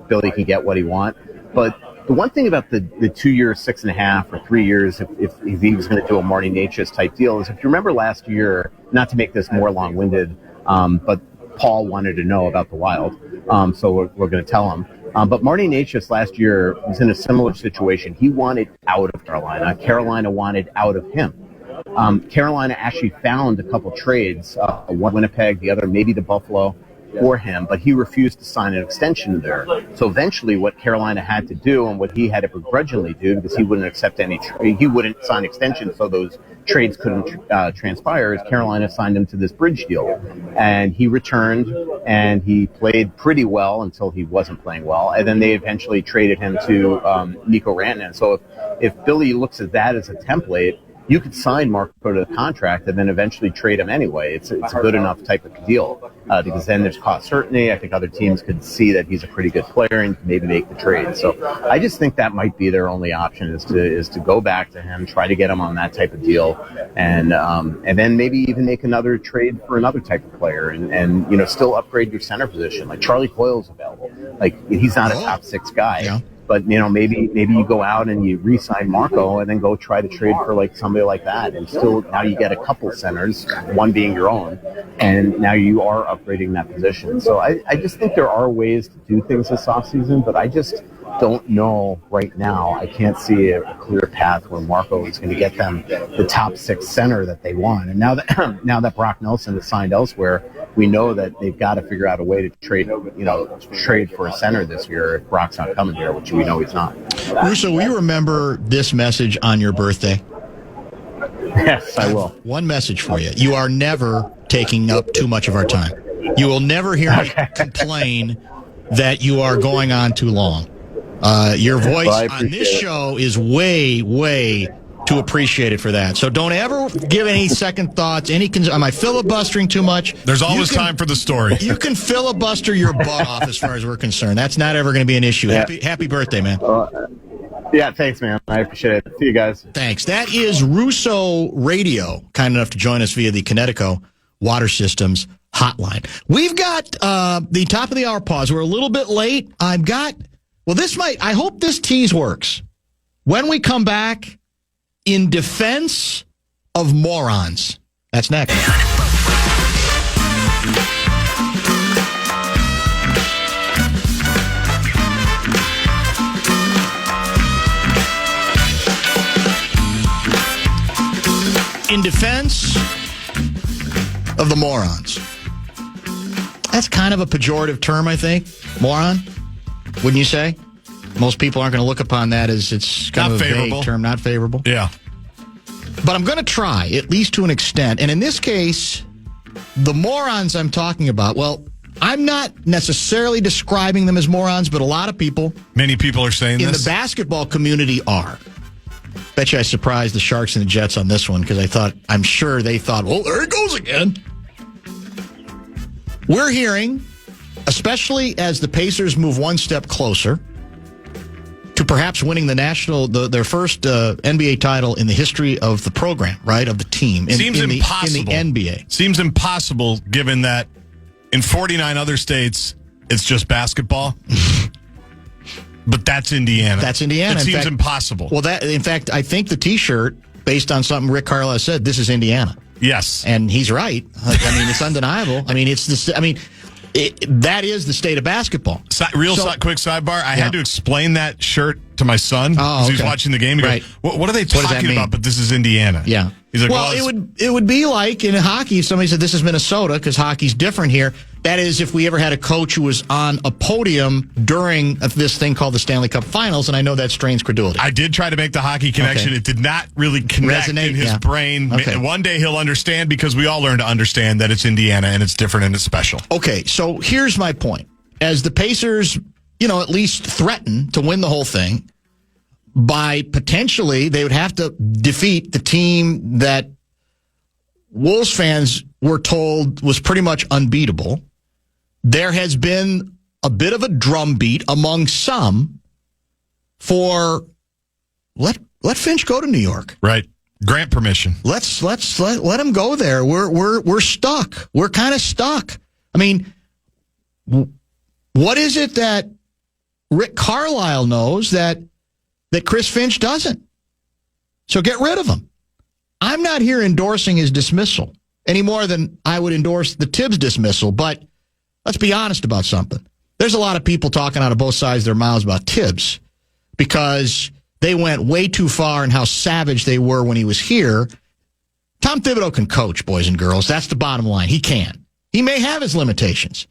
Billy can get what he wants. But the one thing about the 2 years, 6.5 or 3 years, if he was going to do a Marty Necas type deal, is if you remember last year, not to make this more long-winded, but Paul wanted to know about the Wild, so we're going to tell him. But Marty Necas last year was in a similar situation. He wanted out of Carolina. Carolina wanted out of him. Carolina actually found a couple trades, one Winnipeg, the other maybe the Buffalo, for him, but he refused to sign an extension there. So eventually what Carolina had to do, and what he had to begrudgingly do, because he wouldn't accept he wouldn't sign extensions, so those trades couldn't transpire, is Carolina signed him to this bridge deal. And he returned, and he played pretty well until he wasn't playing well, and then they eventually traded him to Mikko Rantanen. So if Billy looks at that as a template, you could sign Marco to the contract and then eventually trade him anyway. It's a good enough type of deal, because then there's cost certainty. I think other teams could see that he's a pretty good player and maybe make the trade. So I just think that might be their only option, is to go back to him, try to get him on that type of deal, and then maybe even make another trade for another type of player, and still upgrade your center position. Like Charlie Coyle's available. Like, he's not a top 6 guy. Yeah. But, maybe you go out and you re-sign Marco and then go try to trade for like somebody like that. And still now you get a couple centers, one being your own, and now you are upgrading that position. So I just think there are ways to do things this offseason, but I just don't know right now. I can't see a clear path where Marco is going to get them the top 6 center that they want. And now that Brock Nelson is signed elsewhere, we know that they've got to figure out a way to trade for a center this year if Brock's not coming here, which we know he's not. Russo, will you remember this message on your birthday? Yes, I will. One message for you. You are never taking up too much of our time. You will never hear me complain that you are going on too long. Your voice on this show is way, way too appreciated for that. So don't ever give any second thoughts. Am I filibustering too much? There's always time for the story. You can filibuster your butt off as far as we're concerned. That's not ever going to be an issue. Yeah. Happy birthday, man. Yeah, thanks, man. I appreciate it. See you guys. Thanks. That is Russo Radio, kind enough to join us via the Connecticut Water Systems hotline. We've got the top of the hour pause. We're a little bit late. I hope this tease works. When we come back, in defense of morons. That's next. In defense of the morons. That's kind of a pejorative term, I think. Moron, wouldn't you say? Most people aren't going to look upon that as it's kind of a vague term, not favorable. Yeah. But I'm going to try, at least to an extent. And in this case, the morons I'm talking about, well, I'm not necessarily describing them as morons, but a lot of people. Many people are saying in this. the basketball community are. Bet you I surprised the Sharks and the Jets on this one, because I'm sure they thought, well, there he goes again. We're hearing, especially as the Pacers move one step closer to perhaps winning their first NBA title in the history of the program, right, of the team. Seems impossible. In the NBA. Seems impossible given that in 49 other states, it's just basketball. But that's Indiana. That's Indiana. It seems impossible. Well, in fact, I think the T-shirt, based on something Rick Carlisle said, this is Indiana. Yes. And he's right. I mean, it's undeniable. I mean, that is the state of basketball. Quick sidebar. I had to explain that shirt to my son. Oh, okay. He's watching the game. He right. goes, what are they talking about? But this is Indiana. Yeah. He's like, well, it would be like in hockey if somebody said this is Minnesota because hockey's different here. That is, if we ever had a coach who was on a podium during this thing called the Stanley Cup Finals, and I know that strains credulity. I did try to make the hockey connection. Okay. It did not really connect in his brain. Okay. One day he'll understand because we all learn to understand that it's Indiana and it's different and it's special. Okay, so here's my point. As the Pacers, at least threaten to win the whole thing, by potentially they would have to defeat the team that Wolves fans were told was pretty much unbeatable. There has been a bit of a drumbeat among some for let Finch go to New York. Right. Grant permission. Let him go there. We're stuck. We're kind of stuck. I mean, what is it that Rick Carlisle knows that Chris Finch doesn't? So get rid of him. I'm not here endorsing his dismissal any more than I would endorse the Tibbs dismissal, but let's be honest about something. There's a lot of people talking out of both sides of their mouths about Tibbs because they went way too far in how savage they were when he was here. Tom Thibodeau can coach, boys and girls. That's the bottom line. He can. He may have his limitations,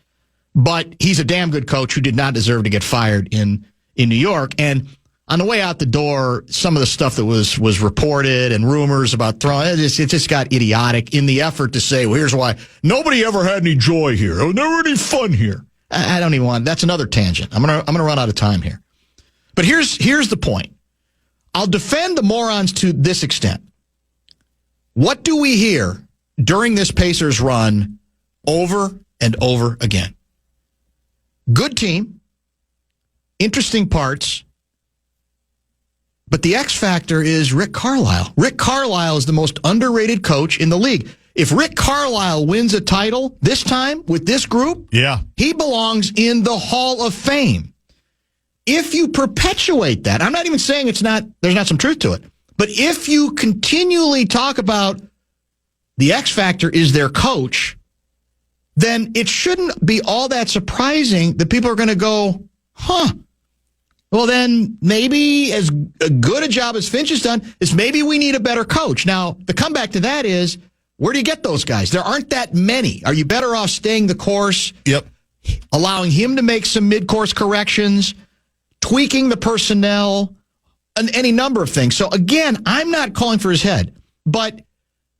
but he's a damn good coach who did not deserve to get fired in New York. And on the way out the door, some of the stuff that was reported and rumors about throwing, it just got idiotic in the effort to say, well, here's why. Nobody ever had any joy here. There was never any fun here. I don't even want, that's another tangent. I'm gonna run out of time here. But here's the point. I'll defend the morons to this extent. What do we hear during this Pacers run over and over again? Good team, interesting parts, but the X factor is Rick Carlisle. Rick Carlisle is the most underrated coach in the league. If Rick Carlisle wins a title this time with this group, he belongs in the Hall of Fame. If you perpetuate that, I'm not even saying there's not some truth to it, but if you continually talk about the X factor is their coach, then it shouldn't be all that surprising that people are going to go, well, then maybe as good a job as Finch has done is maybe we need a better coach. Now, the comeback to that is, where do you get those guys? There aren't that many. Are you better off staying the course? Yep. Allowing him to make some mid-course corrections, tweaking the personnel, and any number of things. So, again, I'm not calling for his head, but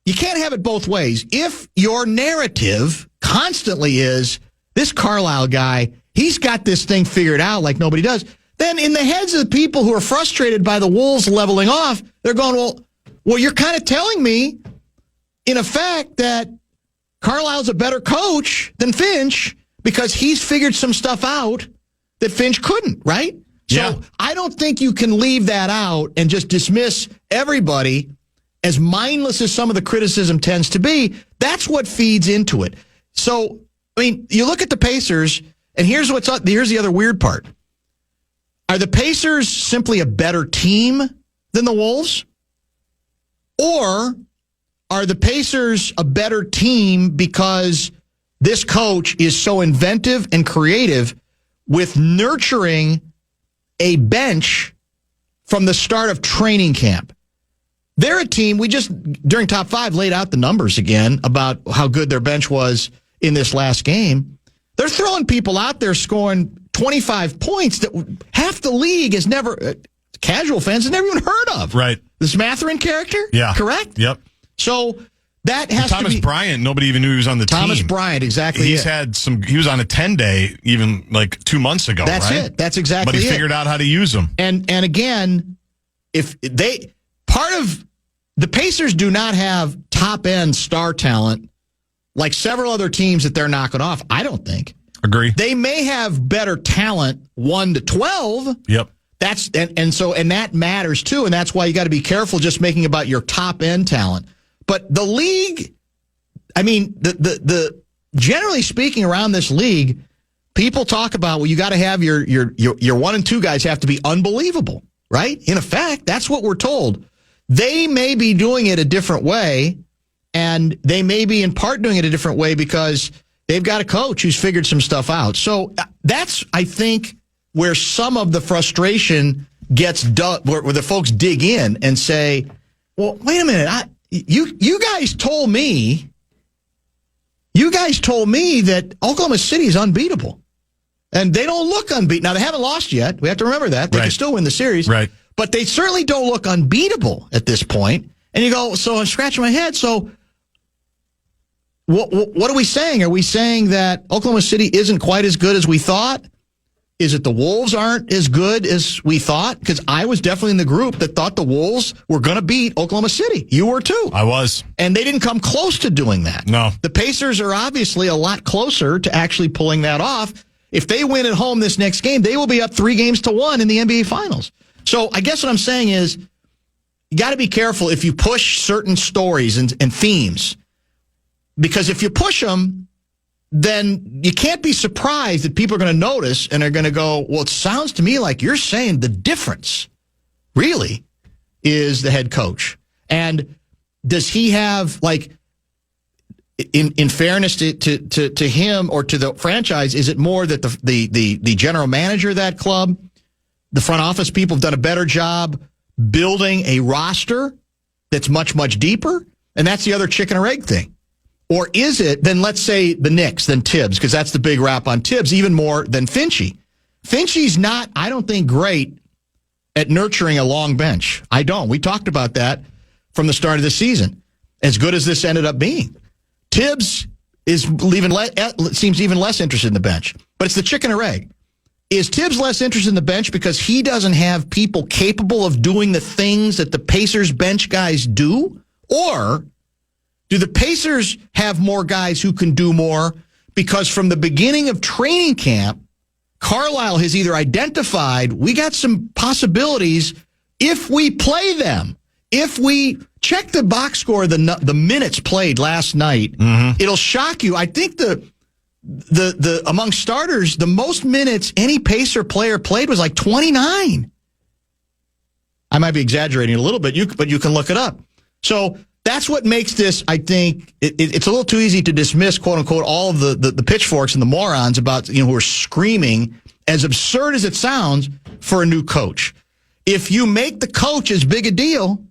you can't have it both ways. If your narrative constantly is, this Carlisle guy, he's got this thing figured out like nobody does, then in the heads of the people who are frustrated by the Wolves leveling off, they're going, well, you're kind of telling me, in effect, that Carlisle's a better coach than Finch because he's figured some stuff out that Finch couldn't, right? So I don't think you can leave that out and just dismiss everybody, as mindless as some of the criticism tends to be. That's what feeds into it. So, I mean, you look at the Pacers, and here's the other weird part. Are the Pacers simply a better team than the Wolves? Or are the Pacers a better team because this coach is so inventive and creative with nurturing a bench from the start of training camp? They're a team, we just, during Top 5, laid out the numbers again about how good their bench was in this last game. They're throwing people out there scoring 25 points that half the league has never, casual fans have never even heard of. Right. This Mathurin character? Yeah. Correct? Yep. So that has Thomas to be... Bryant, nobody even knew he was on the team. Thomas Bryant, exactly. He was on a 10-day even like 2 months ago, That's right? it. That's exactly it. But he figured out how to use them. And again, part of the Pacers do not have top-end star talent like several other teams that they're knocking off, I don't think. Agree. They may have better talent 1 to 12. Yep. And that matters too, and that's why you got to be careful just making about your top-end talent. But the league, I mean, the generally speaking around this league, people talk about, well, you got to have your 1 and 2 guys have to be unbelievable, right? In effect, that's what we're told. They may be doing it a different way, and they may be in part doing it a different way because they've got a coach who's figured some stuff out. So that's, I think, where some of the frustration gets done, where the folks dig in and say, well, wait a minute, you guys told me that Oklahoma City is unbeatable. And they don't look unbeaten. Now, they haven't lost yet. We have to remember that. They can still win the series. Right. But they certainly don't look unbeatable at this point. And you go, so I'm scratching my head. So what are we saying? Are we saying that Oklahoma City isn't quite as good as we thought? Is it the Wolves aren't as good as we thought? Because I was definitely in the group that thought the Wolves were going to beat Oklahoma City. You were too. I was. And they didn't come close to doing that. No. The Pacers are obviously a lot closer to actually pulling that off. If they win at home this next game, they will be up 3-1 in the NBA Finals. So I guess what I'm saying is you got to be careful if you push certain stories and themes. Because if you push them, then you can't be surprised that people are going to notice and are going to go, well, it sounds to me like you're saying the difference really is the head coach. And does he have, like, in fairness to him or to the franchise, is it more that the general manager of that club, the front office people have done a better job building a roster that's much, much deeper? And that's the other chicken or egg thing. Or is it, then let's say the Knicks, then Tibbs, because that's the big rap on Tibbs, even more than Finchie. Finchie's not, I don't think, great at nurturing a long bench. I don't. We talked about that from the start of the season, as good as this ended up being. Tibbs is seems even less interested in the bench. But it's the chicken or egg. Is Tibbs less interested in the bench because he doesn't have people capable of doing the things that the Pacers bench guys do? Or do the Pacers have more guys who can do more because from the beginning of training camp, Carlisle has either identified we got some possibilities if we play them. If we check the box score, the minutes played last night, it'll shock you. I think the among starters, the most minutes any Pacer player played was like 29. I might be exaggerating a little bit, but you can look it up. So that's what makes this, I think, it's a little too easy to dismiss, quote unquote, all of the pitchforks and the morons about, who are screaming, as absurd as it sounds, for a new coach. If you make the coach as big a deal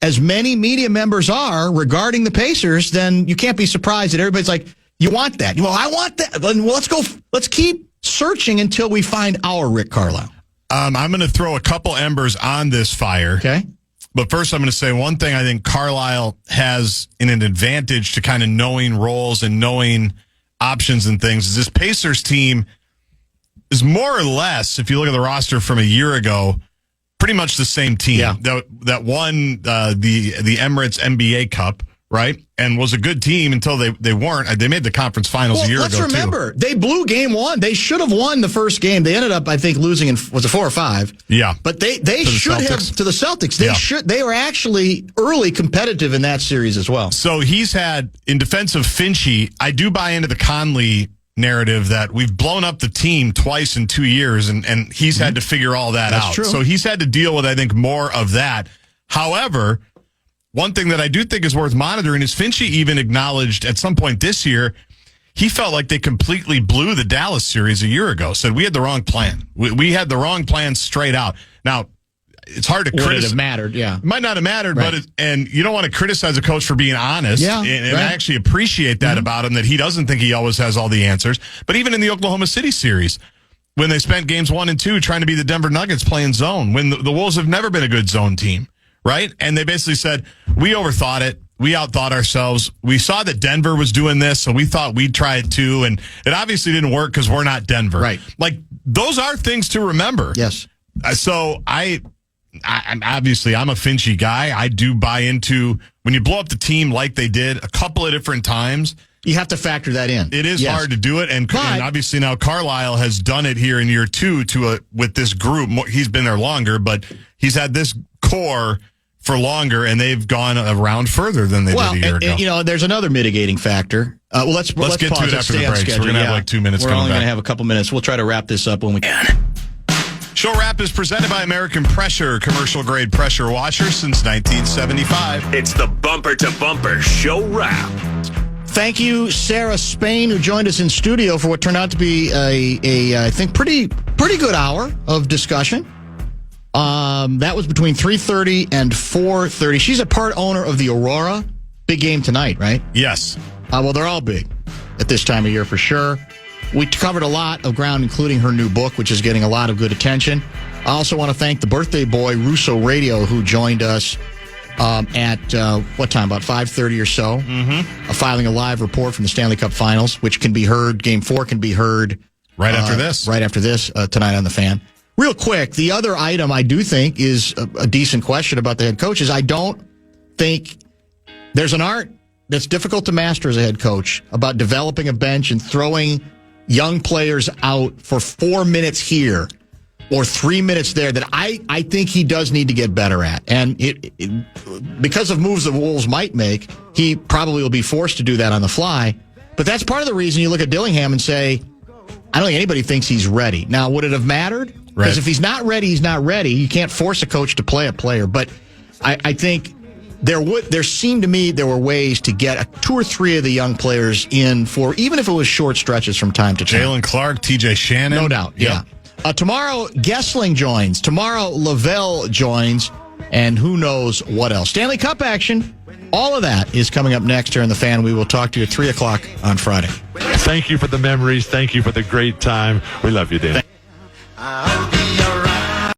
as many media members are regarding the Pacers, then you can't be surprised that everybody's like, you want that? Well, I want that. Well, let's keep searching until we find our Rick Carlisle. I'm going to throw a couple embers on this fire. Okay. But first, I'm going to say one thing I think Carlisle has in an advantage to kind of knowing roles and knowing options and things is this Pacers team is more or less, if you look at the roster from a year ago, pretty much the same team that won the Emirates NBA Cup, right? And was a good team until they weren't. They made the conference finals a year ago, let's remember, they blew game one. They should have won the first game. They ended up, I think, losing in, was it 4 or 5? Yeah. But they should have, to the Celtics. They were actually early competitive in that series as well. So he's had, in defense of Finchie, I do buy into the Conley narrative that we've blown up the team twice in 2 years, and he's had to figure all that out. True. So he's had to deal with, I think, more of that. However, one thing that I do think is worth monitoring is Finchie even acknowledged at some point this year, he felt like they completely blew the Dallas series a year ago. Said we had the wrong plan. We had the wrong plan straight out. Now, it's hard to criticize. Would it have mattered? Yeah. It might not have mattered, right. And you don't want to criticize a coach for being honest. Yeah, and I actually appreciate that about him, that he doesn't think he always has all the answers. But even in the Oklahoma City series, when they spent games 1 and 2 trying to be the Denver Nuggets playing zone, when the Wolves have never been a good zone team, right? And they basically said, we overthought it. We outthought ourselves. We saw that Denver was doing this, so we thought we'd try it too. And it obviously didn't work because we're not Denver. Right. Like, those are things to remember. Yes. So I'm obviously, I'm a Finchie guy. I do buy into when you blow up the team like they did a couple of different times. You have to factor that in. It is hard to do it, and obviously now Carlisle has done it here in year 2 with this group. He's been there longer, but he's had this core for longer, and they've gone around further than they did a year ago. And, there's another mitigating factor. Let's get pause. to it after the break. We're going to have like 2 minutes. We're only going to have a couple minutes. We'll try to wrap this up when we can. Show Wrap is presented by American Pressure, commercial-grade pressure washer since 1975. It's the bumper-to-bumper Show Wrap. Thank you, Sarah Spain, who joined us in studio for what turned out to be I think, pretty good hour of discussion. That was between 3:30 and 4:30. She's a part owner of the Aurora. Big game tonight, right? Yes. Well, they're all big at this time of year for sure. We covered a lot of ground, including her new book, which is getting a lot of good attention. I also want to thank the birthday boy, Russo Radio, who joined us at, what time, about 5:30 or so, filing a live report from the Stanley Cup Finals, which can be heard, Game 4 can be heard Right after this. Right after this, tonight on The Fan. Real quick, the other item I do think is a decent question about the head coaches. I don't think there's an art that's difficult to master as a head coach about developing a bench and throwing young players out for 4 minutes here or 3 minutes there that I think he does need to get better at. And because of moves the Wolves might make, he probably will be forced to do that on the fly. But that's part of the reason you look at Dillingham and say, I don't think anybody thinks he's ready. Now, would it have mattered? Because if he's not ready, he's not ready. You can't force a coach to play a player. But I think there seemed to me there were ways to get 2 or 3 of the young players in for, even if it was short stretches from time to time. Jalen Clark, TJ Shannon. No doubt, yeah. Tomorrow, Gessling joins. Tomorrow, Lavelle joins. And who knows what else. Stanley Cup action. All of that is coming up next here on The Fan. We will talk to you at 3 o'clock on Friday. Thank you for the memories. Thank you for the great time. We love you, Dan.